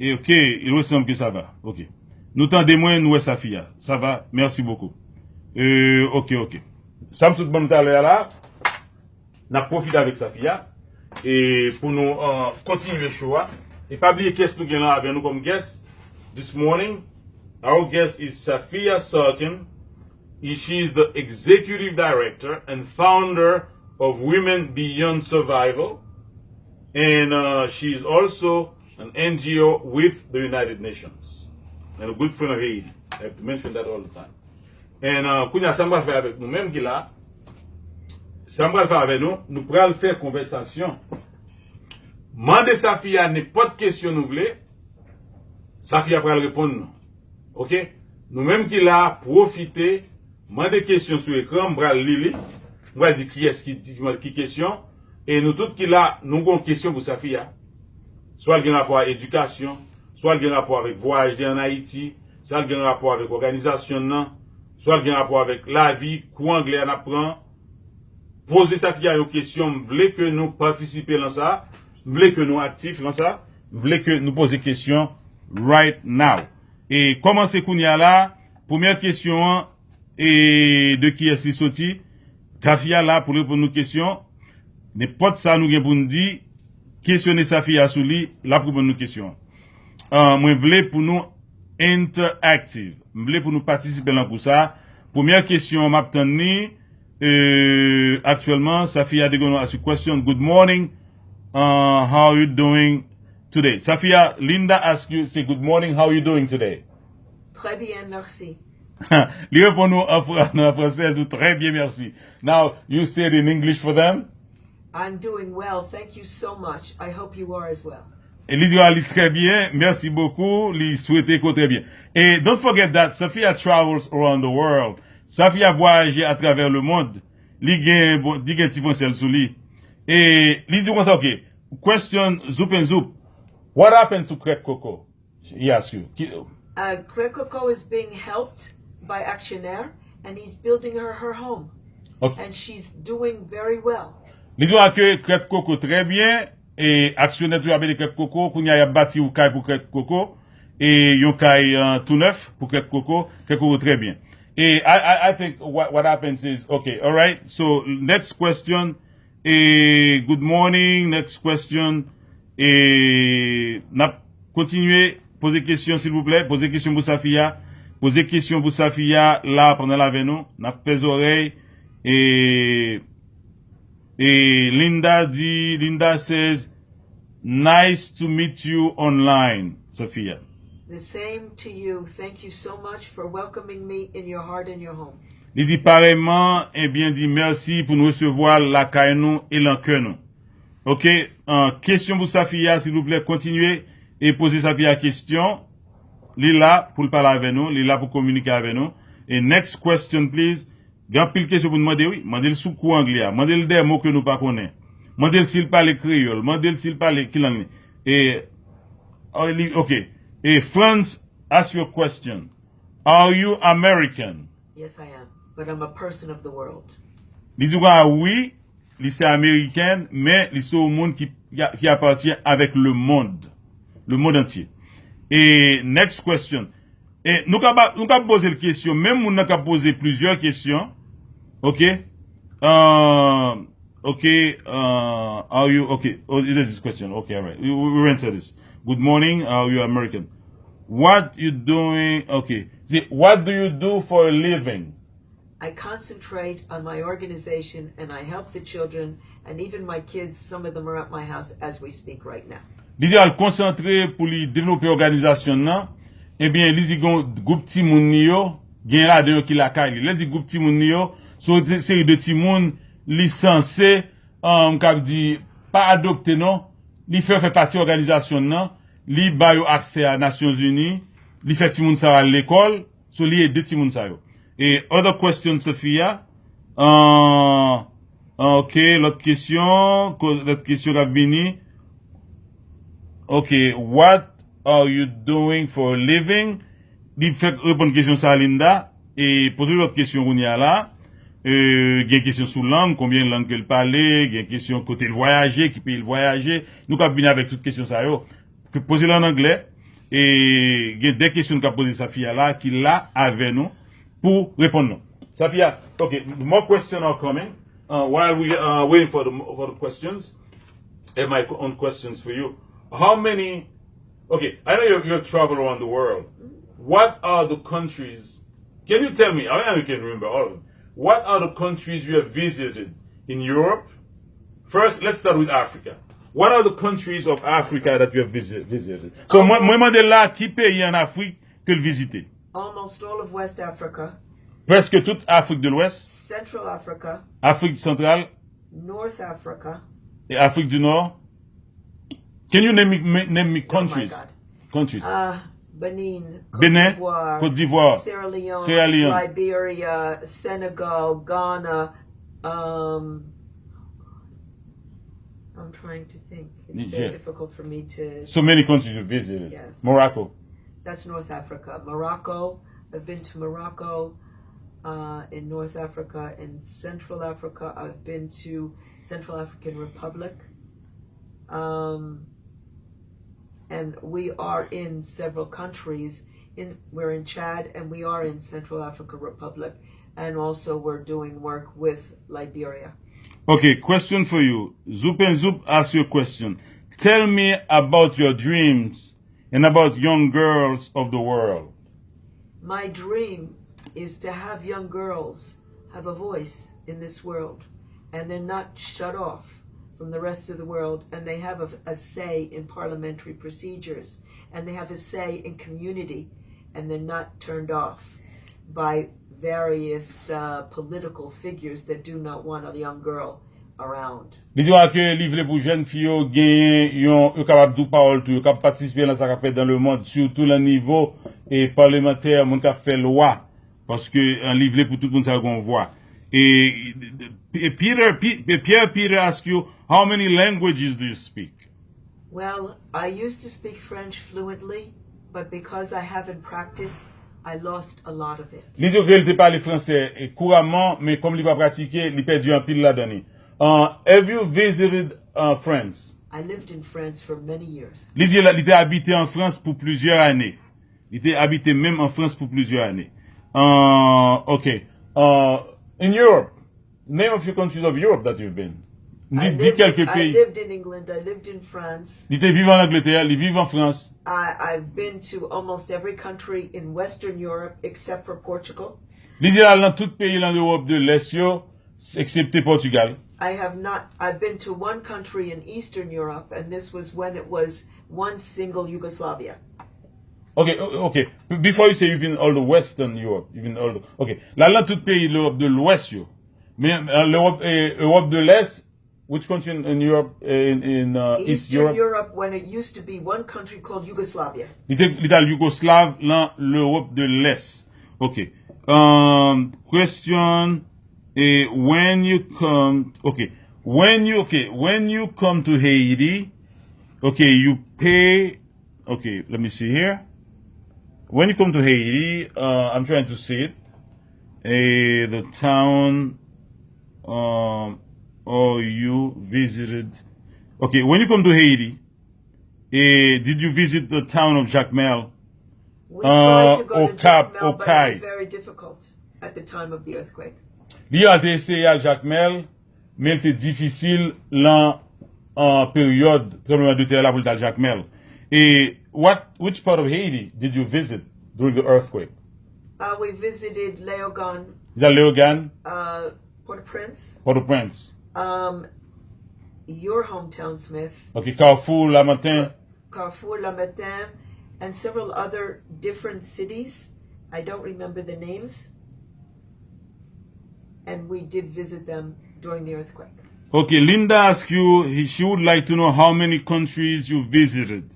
Speaker 1: Et ok, il ressemble que ça va. Ok. Nous tendez moins, nous est Safia. Ça va, merci beaucoup. Ok. Ça me saute bon tout à l'heure là. On a profité avec Safia. Et pour nous continuer le show. Et pas oublier qu'est-ce que nous avons avec nous comme guest. This morning, our guest is Safia Sarkin. She is the executive director and founder of Women Beyond Survival. And she is also an NGO with the United Nations. And a good friend of Haiti. I have to mention that all the time. And Kounia Samba fait avec nous, même qui là, Samba fait avec nous, nous pourrons faire conversation. Mandez Safia n'importe question nous voulez, Safia pourra répondre. Ok? Nous même qui là, profiter, mandez questions sur l'écran, m'bra lili, m'bra dire qui est-ce qui question, et nous tous qui là, nous avons une question pour Safia. Soit il y a un rapport à l'éducation, soit il y a un rapport avec voyage en Haïti, soit il y a un rapport avec l'organisation, soit il y a un rapport avec la vie, quoi anglais on apprend. Posez Safia une question, vous voulez que nous participions dans ça, vous voulez que nous actifs dans ça, vous voulez que nous posions questions right now. Et comment c'est qu'on y a là? Première question, et de qui est-ce sorti? Safia là pour répondre aux questions. N'importe ça nous pour nous dire, questionner Safia sur lui, là pour répondre aux questions. Moi, je voulais pour nous interactive. Je voulais pour nous participer là pour ça. Première question, m'attendais, actuellement, Safia, they're going to ask you a question. Good morning. How are you doing today? Safia, Linda asks you, say good morning, how are you doing today?
Speaker 2: Très bien, merci.
Speaker 1: Lui répond nous en français, elle dit très bien, merci. Now, you said in English for them?
Speaker 2: I'm doing well. Thank you so much. I hope you are as well.
Speaker 1: Et lui dit très bien, merci beaucoup, lui souhaite qu'on très bien. Et don't forget that Safia travels around the world. Safia voyage à travers le monde. Lui gagne un petit français sur lui. Et lui dit comme ça, ok. Question, Zoop and Zoop. What happened to Crêpe Coco? He asks you.
Speaker 2: Crêpe Coco is being helped by Actionnaire, and he's building her home.
Speaker 1: Okay.
Speaker 2: And she's doing very well.
Speaker 1: Lui dit que Crêpe Coco très bien. Et Actionnaire tout appelé Crêpe Coco. Qu'on y a bâti ou caille pour Crêpe Coco. Et yon caille tout neuf pour Crêpe Coco. Crêpe Coco très bien. I think what happens is, okay, all right. So next question. Good morning. Next question. N'a continuer. Posez question s'il vous plaît. Posez question pour Safia. Posez question pour Safia là pendant la veille nous. N'a fait oreille. Et Linda says, nice to meet you online, Sophia.
Speaker 2: The same to you. Thank you so much for welcoming me in your heart and your home.
Speaker 1: Il dit pareillement, et bien dit merci pour nous recevoir la caille nous et l'encœur nous. Ok, question pour Safia, s'il vous plaît, continuez et posez Safia question. Lila pour parler avec nous, Lila pour communiquer avec nous. Et next question, please. Grand pile question pour demander, oui, demandez le sous-coup anglais, demandez le des mots que nous pas connaissons. Demandez s'il parle créole, demandez s'il parle qui langue. Et, ok. Et Franz, ask your question. Are you American?
Speaker 2: Yes, I am. But I'm a person of the world.
Speaker 1: Il dit oui, il c'est américaine, mais il c'est au monde qui appartient avec le monde entier. Et next question. Et nous avons posé la question, même nous avons posé plusieurs questions. Ok? Okay, are you, okay, oh, it is this question. Okay, all right. We answer this. Good morning, are you American? What you doing, okay. See, what do you do for a living?
Speaker 2: I concentrate on my organization and I help the children and even my kids. Some of them are at my house as we speak right now.
Speaker 1: L'idée à concentrer pour lui développer l'organisation là, eh bien, l'idée groupe Timoun yo, gen là de qui la caille. L'idée groupe Timoun yo, so série de Timoun licencié, k'ap dit pas adopté non, li fait partie organisation non, li ba yo accès à Nations Unies, li fait Timoun sa à l'école, so li aide Timoun sa yo. Et other question, Sophia. Ok, l'autre question qu'a venu. Ok, what are you doing for a living? Il fait répondre question ça à Linda. Et poser l'autre question qu'on y a là. Il y a une question sur langue, combien de langues qu'elle parlait, il y a une question côté le voyager, qui peut le voyager. Nous avons venir avec toutes questions ça yo. Poser en anglais. Et il y a des questions qu'a posé sa fille là, qui l'a avec nous. Pour répondre. Safia, okay, more questions are coming. While we are waiting for the questions, and my own questions for you. How many? Okay, I know you travel around the world. What are the countries? Can you tell me? I mean, you can remember all of them. What are the countries you have visited in Europe? First, let's start with Africa. What are the countries of Africa that you have visited? So, moi, demande là, qui pays en Afrique que le visiter?
Speaker 2: Almost all of West Africa.
Speaker 1: Presque toute Afrique de l'Ouest.
Speaker 2: Central Africa.
Speaker 1: Afrique centrale.
Speaker 2: North Africa.
Speaker 1: Et Afrique du Nord. Can you name me countries?
Speaker 2: Oh my God.
Speaker 1: Countries.
Speaker 2: Benin,
Speaker 1: Benin, Côte d'Ivoire,
Speaker 2: Sierra Leone, Liberia, Senegal, Ghana. I'm trying to think. It's very difficult for me to.
Speaker 1: So many countries you visited.
Speaker 2: Yes.
Speaker 1: Morocco.
Speaker 2: That's North Africa. Morocco. I've been to Morocco in North Africa. In Central Africa, I've been to Central African Republic. And we are in several countries. We're in Chad and we are in Central African Republic. And also we're doing work with Liberia.
Speaker 1: Okay, question for you. Zoop and Zoop ask you a question. Tell me about your dreams and about young girls of the world.
Speaker 2: My dream is to have young girls have a voice in this world and they're not shut off from the rest of the world, and they have a say in parliamentary procedures, and they have a say in community, and they're not turned off by various political figures that do not want a young girl around.
Speaker 1: Dis-moi que livre pour jeunes filles gagnent yon capable de parole tout, capable participer dans ça qu'a fait dans le monde, surtout le niveau et parlementaire, mon qu'a fait loi, parce que un livre pour tout le monde ça qu'on voit. Et Pierre ask you, how many languages do you speak?
Speaker 2: Well, I used to speak French fluently, but because I haven't practiced, I lost a lot of it.
Speaker 1: Il dit qu'il parle français couramment, mais comme il n'a pas pratiqué, il perdu un pile là-dedans. Have you visited France?
Speaker 2: I lived in France for many years.
Speaker 1: Il dit qu'il a habité en France pour plusieurs années. Il était habité même en France pour plusieurs années. Okay. In Europe, name a few countries of Europe that you've been. Dis quelques
Speaker 2: I
Speaker 1: pays.
Speaker 2: lived in England. I lived in France.
Speaker 1: Dis vivre en Angleterre, ils vivent en France.
Speaker 2: I've been to almost every country in Western Europe except for Portugal.
Speaker 1: Dis là dans tout pays en Europe de l'Est, yo, excepté Portugal.
Speaker 2: I've been to one country in Eastern Europe, and this was when it was one single Yugoslavia.
Speaker 1: Okay. Before you say you've been all the Western Europe, you've been all the, okay. Là dans tout pays l'Europe de l'Ouest, yo. Mais l'Europe de l'Est, which country in Europe, in East
Speaker 2: Eastern
Speaker 1: Europe?
Speaker 2: Europe, when it used to be one country called Yugoslavia.
Speaker 1: L'Italie Yougoslave, dans l'Europe de l'Est. Okay. Question, when you come to Haiti, okay, you pay, okay, let me see here. When you come to Haiti, I'm trying to see it. The town, or you visited. Okay, when you come to Haiti, did you visit the town of Jacmel?
Speaker 2: We tried to go to
Speaker 1: Cap,
Speaker 2: Jacmel, but
Speaker 1: Okai.
Speaker 2: it was very difficult at the time of the earthquake.
Speaker 1: Li a essayé à Jacmel, mais il était difficile là en période tremblement de terre là pour le Jacmel. Et which part of Haiti did you visit during the earthquake?
Speaker 2: We visited Léogâne,
Speaker 1: Léogâne,
Speaker 2: Port-au-Prince,
Speaker 1: Port-au-Prince.
Speaker 2: Your hometown, Smith,
Speaker 1: Okay, Carrefour, Lamentin.
Speaker 2: Carrefour, La Matin, and several other different cities. I don't remember the names. And we did visit them during the earthquake.
Speaker 1: Okay, Linda asked you, she would like to know how many countries you visited.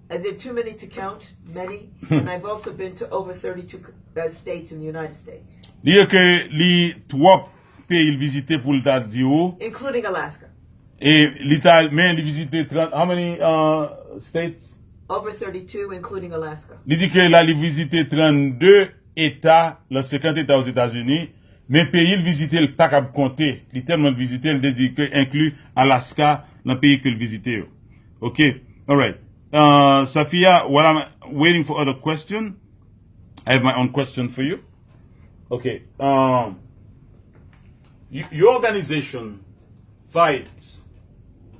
Speaker 2: There are too many to count, many, and I've also been to over 32 states in the United States.
Speaker 1: Li que li 3 pays visité pour le dire.
Speaker 2: Including Alaska.
Speaker 1: Et l'Italie, mais il visité 30, how many states?
Speaker 2: Over 32, including Alaska.
Speaker 1: Il dit que là, il visité 32 États, les 50 États aux États-Unis, mais pays il visité le pas qu'à compter. Il tellement visité, il dit que inclut Alaska dans le pays qu'il visité. Okay, all right. Safia, while I'm waiting for other question, I have my own question for you. Okay, your organization fights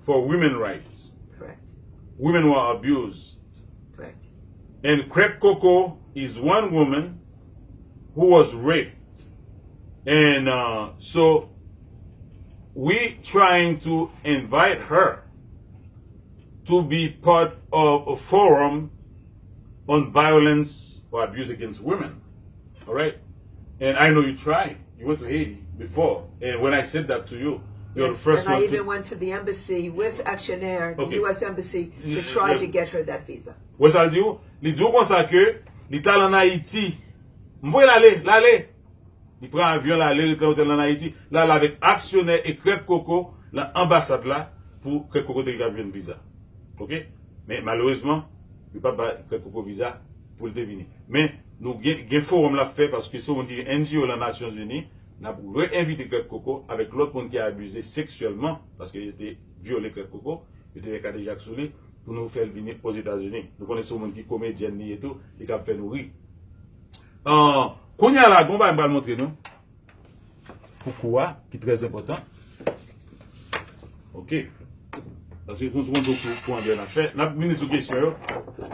Speaker 1: for women's rights.
Speaker 2: Correct.
Speaker 1: Women who are abused.
Speaker 2: Correct.
Speaker 1: And Crêpe Coco is one woman who was raped. And so we trying to invite her to be part of a forum on violence or abuse against women. All right? And I know you tried. You went to Haiti before. And when I said that to you, you're the first
Speaker 2: and
Speaker 1: one
Speaker 2: I even went to the embassy with Actionnaire, the
Speaker 1: Okay.
Speaker 2: U.S. embassy, to try to get her that visa.
Speaker 1: Ouais, ça dit où? Il dit comme ça que l'État en Haïti. M'voye l'aller. Il prend un avion l'aller en Haïti. Là, avec Actionnaire et Crêpe Coco, l'ambassade là, pour Crêpe Coco te grave une visa. Ok? Mais malheureusement, il n'y a pas Crêpe Coco visa pour le deviner. Mais nous avons un forum là fait parce que si on dit NGO dans les Nations Unies, nous avons réinvité Crêpe Coco avec l'autre monde qui a abusé sexuellement parce qu'il était violé Crêpe Coco, il était avec Jacques Souli, pour nous faire venir aux États-Unis. Nous connaissons monde qui est comédien et tout, et qui a fait nous rire. Quand il y a là, on va montrer nous. Pourquoi? Qui est très important. Ok. Parce que nous sommes pour un bien affaire. Nous avons une question.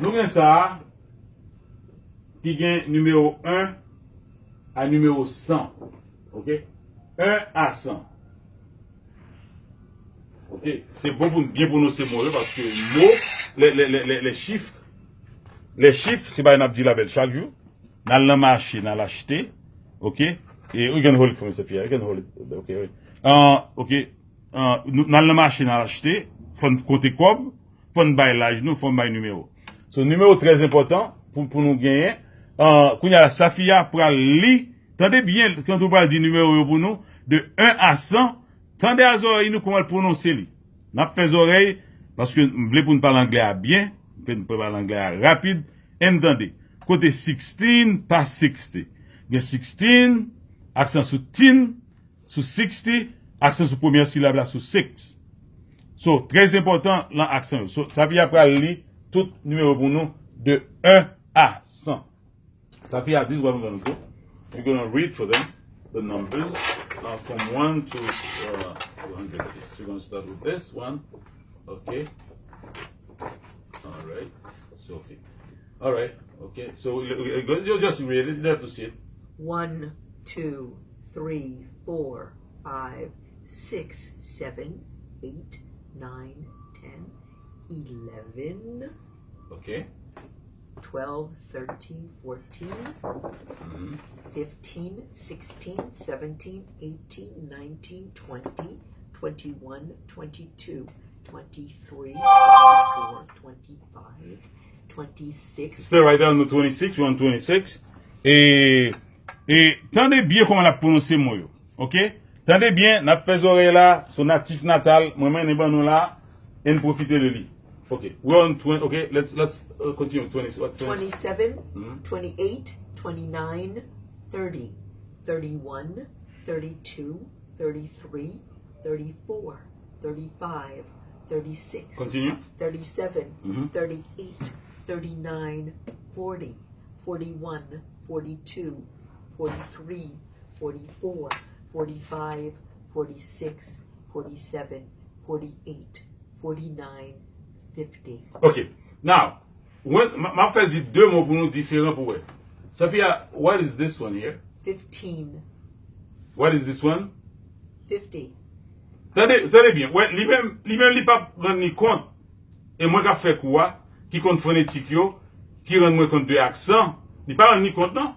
Speaker 1: Nous avons ça qui est numéro 1 à numéro 100. Ok? 1 à 100. Ok? C'est bon pour bien pour nous ces mots parce que les chiffres, c'est pas un dit la belle chaque jour. Dans la marché, dans l'acheter. Ok? Et we can hold it for us, we can hold it. Okay. Ok. Dans le marché, dans l'acheter. Faut côté cob, faut bailler l'âge, nous faut bailler numéro. Ce numéro très important pour nous gagner. Quand il y a la Safia pour lire, tendez bien quand on parle du numéro pour nous de 1 à 100, tendez à oreilles nous comment le prononcer lui. N'a fait oreilles parce que nous voulons pour nous parler anglais bien, nous parler anglais rapide, entendez. Côté 16 pas 60. Bien 16 accent sur tin, sur 60 accent sur première syllabe là sur 6. So, très important, l'accent. So, ça vient après lire tout numéro pour nous de 1 à 100. Safia, this is what I'm going to do. We're going to read for them the numbers from 1 to 100. So we're going to start with this one. Okay. All right. Sophie. All right. Okay. So you just read it. You have to see it.
Speaker 2: 1, 2, 3, 4, 5, 6, 7, 8, 9, 10, 11.
Speaker 1: Okay.
Speaker 2: 12, 13, 14, 15, 16, 17, 18, 19, 20, 21, 22, 23, 24, 25, 26.
Speaker 1: Stay right down to 26, 126. Et tendez bien comment la prononcer moi. OK? Tendez bien, n'a fait oreille là, son natif natal, moi-même n'est pas nous là, et nous profiter de lui. Okay, we're on 20. Okay, let's continue. 20. What?
Speaker 2: 27, 28, 29, 30, 31, 32, 33, 34, 35, 36.
Speaker 1: Continue.
Speaker 2: 37, 38, 39, 40, 41, 42, 43, 44, 45, 46, 47, 48, 49. 50.
Speaker 1: Okay. Now, when ma fait dit deux mots pour nous différents pour eux. Sophia, what is this one here?
Speaker 2: 15.
Speaker 1: What is this one?
Speaker 2: 50.
Speaker 1: Tenez bien. Ouais, lui-même, il pas rendre ni compte. Et moi, qui fait quoi? Qui compte phonétique yo, qui rend moi compte de accent. Il pas rendre ni compte, non?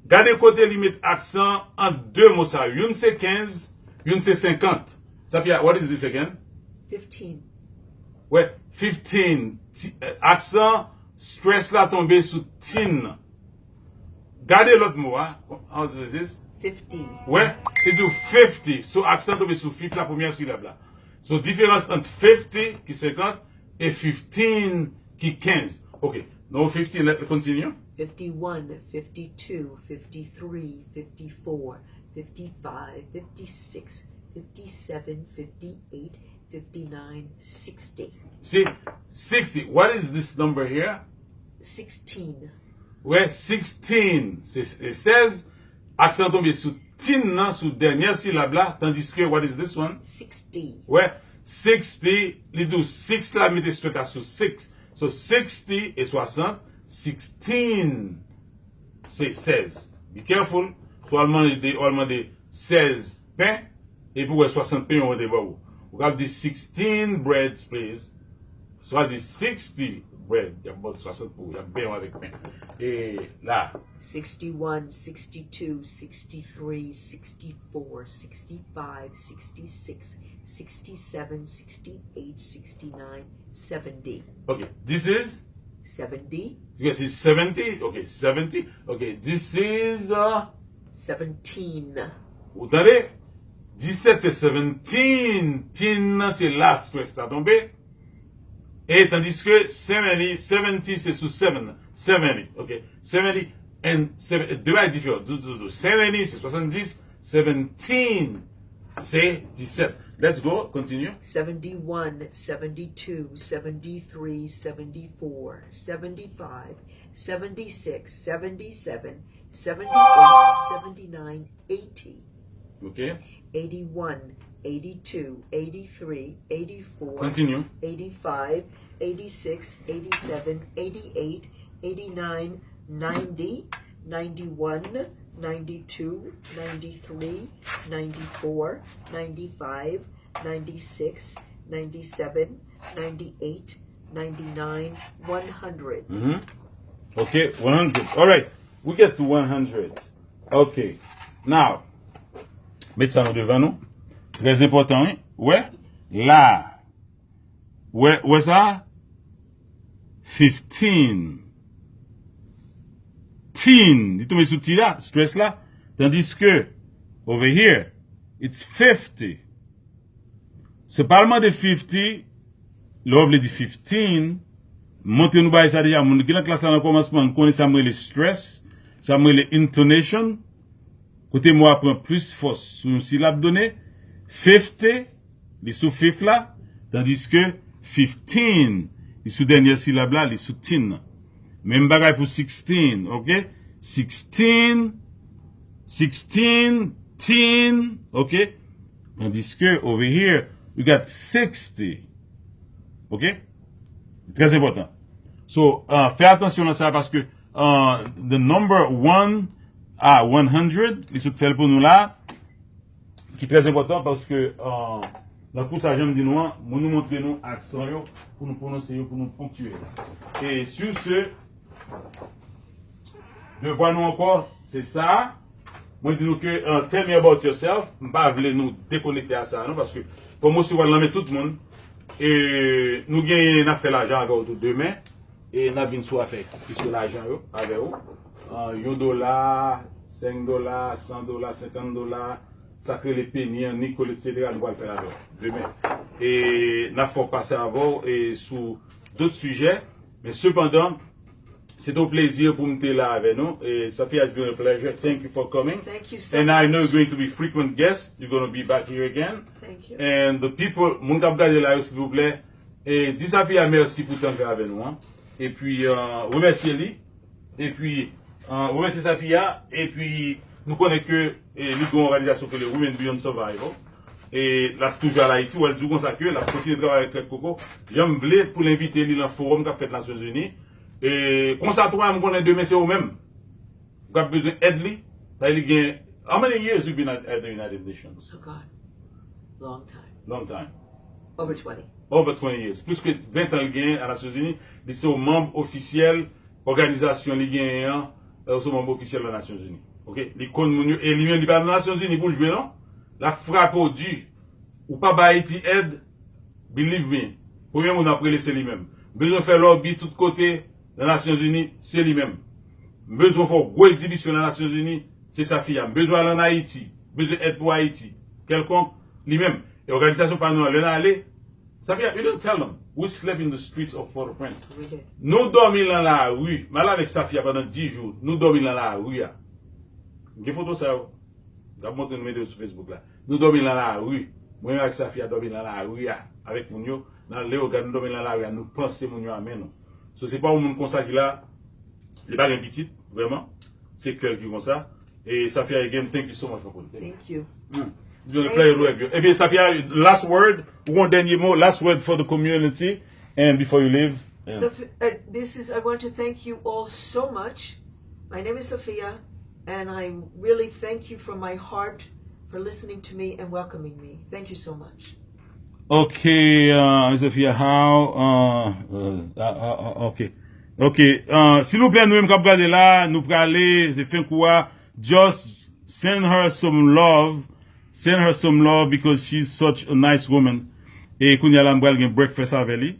Speaker 1: Gardez côté limite accent en deux mots ça. Une c'est 15, une c'est 50. Sophia, what is this again?
Speaker 2: 15.
Speaker 1: Ouais, 15. Accent, stress là tombé sous tin. Gardez l'autre mot, hein? How does this?
Speaker 2: 50.
Speaker 1: Ouais, c'est du 50. So, accent tombé sous 50, la première syllabe là. So, différence entre 50 qui 50 et 15 qui 15. Ok, no 15, let's continue.
Speaker 2: 51, 52, 53, 54, 55, 56, 57, 58, 59, 60.
Speaker 1: See, 60. What is this number here?
Speaker 2: 16.
Speaker 1: Ouais, 16. C'est 16. Accent tombé sous tin, sous dernière syllabe là. Tandis que, what is this one?
Speaker 2: 60.
Speaker 1: Ouais, 60. Les deux 6 là, mettez straight à sous 6. So, 60 et 60. 16. C'est 16. Be careful. Soit allemand de 16 pains. Et pour 60 pains, on va débat. We have the 16 breads, please. Soit the 60 bread. Il y a beaucoup de 60 pour. Il y a bien avec pain. Et là.
Speaker 2: 61, 62, 63, 64, 65, 66, 67, 68, 69, 70.
Speaker 1: Okay, this is?
Speaker 2: 70.
Speaker 1: Yes, it's 70. Okay, 70. Okay, this is
Speaker 2: 17.
Speaker 1: Vous entendez? 17 c'est 17. Tin c'est la stress là tombé. Et tandis que 70 c'est sous 7. 70. Ok. 70 and 7. Deux est différent. 70 c'est 70. 17 c'est 17. Let's go. Continue.
Speaker 2: 71, 72, 73, 74, 75, 76, 77, 78, 79, 80.
Speaker 1: Okay.
Speaker 2: 81, 82, 83, 84,
Speaker 1: Continue.
Speaker 2: 85, 86, 87, 88, 89, 90, 91, 92, 93, 94, 95, 96, 97, 98, 99, 100.
Speaker 1: Okay, 100. All right. We get to 100. Okay. Now, mettez ça devant nous. Très important, hein? Ouais. Là. Ouais, ça? 15. Teen. Dit tombe sous ti là, stress là. Tandis que, over here, it's 50. Ce parlement de 50, l'ouvre dit 15. Montez nous bailler ça déjà. Mon qui dans classe en commencement, on connaît ça le stress, ça le intonation. Côté moi prend plus force sur une syllabe donnée. 50, les sous 50 là, tandis que 15, les sous dernière syllabe là, les sous tin. Même bagay pour 16, ok? 16, 16, 10, ok? Tandis que, over here, you got 60. Ok? Très important. So, fais attention à ça parce que the number 1 à 100, il se fait pour nous là, qui est très important parce que dans tout ça, j'aime dire nous, nous montrer nous accent pour nous prononcer, pour nous ponctuer. Et sur ce, de voir nous encore, c'est ça. Moi, je dis que tell me about yourself, je ne vais pas nous déconnecter à ça, non, parce que pour moi, si on va tout le monde, et nous avons fait l'argent avec vous demain, et nous avons soit fait sur l'argent avec vous. $1, $5, $100, $50, ça crée les pénis, Nicole, etc. Nous allons faire avec vous demain. Et nous avons passer avant et sur d'autres sujets, mais cependant, c'est un plaisir pour me là avec nous. Et Sophia, it's been a pleasure. Thank you for coming.
Speaker 2: Thank you so
Speaker 1: And
Speaker 2: much.
Speaker 1: I know you're going to be frequent guests. You're going to be back here again.
Speaker 2: Thank you.
Speaker 1: And the people, mon cap gade là, s'il vous plaît. Et dis Sophia, merci pour ton faire avec nous. Hein. Et puis, remerciez lui. Et puis, remerciez Sophia. Et puis, nous connaissons que nous avons une organisation que le Women Beyond Survival. Et là, toujours à Haïti, où elle dit comme ça que la continue de travailler avec Coco. J'aime bien pour l'inviter dans le forum qu'a fait les Nations Unies. Et comme ça, toi, je connais demain, c'est vous-même. Vous avez besoin d'aide. How many years you been at the United Nations?
Speaker 2: Oh God, long time.
Speaker 1: Long time.
Speaker 2: Over 20.
Speaker 1: Over 20 years. Plus que 20 ans à la Nations Unies. C'est un membre officiel, organisation, c'est un membre officiel de la Nations Unies. Ok? Les connaissent, et lui-même, il parle de Nations Unies pour le jouer, non? La frappe au du, ou pas Haïti aide, believe me. Premièrement, on a pris c'est lui-même. Besoin de faire lobby de tous côtés. Les Nations Unies, c'est lui-même. Besoin de faire une grosse exhibition dans les Nations Unies, c'est sa fille. Besoin d'aller en Haïti, besoin d'aide pour Haïti. Quelconque, lui-même. Et l'organisation par nous, elle allé. Sa fille, you don't tell them. We slept in the streets of Port-au-Prince.
Speaker 2: We did.
Speaker 1: Nous dormons dans la rue. Mal avec sa fille pendant 10 jours. Nous dormons dans la rue. J'ai photo ça. Je vais montrer une vidéo sur Facebook là. Nous dormons dans la rue. Moi avec sa fille, dormons dans la rue. Avec Mounio. Dans les organes, nous dormons dans la rue. Nous pensons Mounio à nous. So, c'est pas un monde comme ça qui là, il n'est pas un petit, vraiment. C'est que qui comme ça. Et Safia, again, thank you so much for coming.
Speaker 2: Thank you.
Speaker 1: It's been a pleasure with you. Eh bien, Safia, last word, one dernier mot, last word for the community, and before you leave. Yeah.
Speaker 2: So, I want to thank you all so much. My name is Sophia, and I really thank you from my heart for listening to me and welcoming me. Thank you so much.
Speaker 1: Okay, Sophia, how? Okay. S'il vous plaît, nous-mêmes, quand vous regardez là, nous pouvons aller, c'est fin quoi, just send her some love. Send her some love because she's such a nice woman. Et qu'on y a là, nous breakfast avec lui.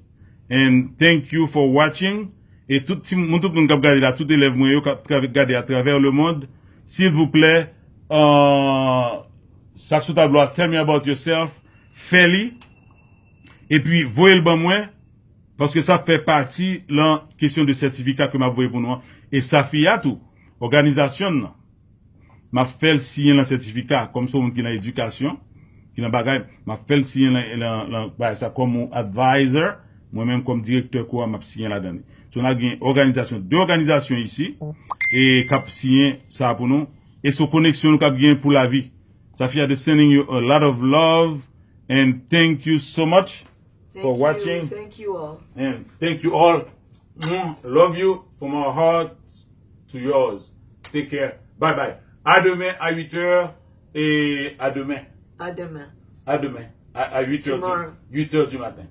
Speaker 1: And thank you for watching. Et tout le monde qui regarde là, tout élève moi qui regarde à travers le monde, s'il vous plaît, ça sous tableau, tell me about yourself, fais-le. Et puis, voyez le bon moi, parce que ça fait partie de la question de certificat que m'a voyé pour nous. Et ça fait à tout. Organisation, m'a fait signer le certificat, comme ça, qui est dans l'éducation, qui est dans bagaille, m'a fait signer ça comme advisor, moi-même comme directeur, quoi, m'a signé là-dedans. So, on a une organisation, deux organisations ici, et qui a signé ça pour nous, et sur connexion, nous avons gagné pour la vie. Ça fait de sending you a lot of love, and thank you so much. For watching.
Speaker 2: Thank you all.
Speaker 1: And thank you all. Love you from our hearts to yours. Take care. Bye bye. À demain à 8h et à demain.
Speaker 2: À demain.
Speaker 1: À demain. À 8h du matin.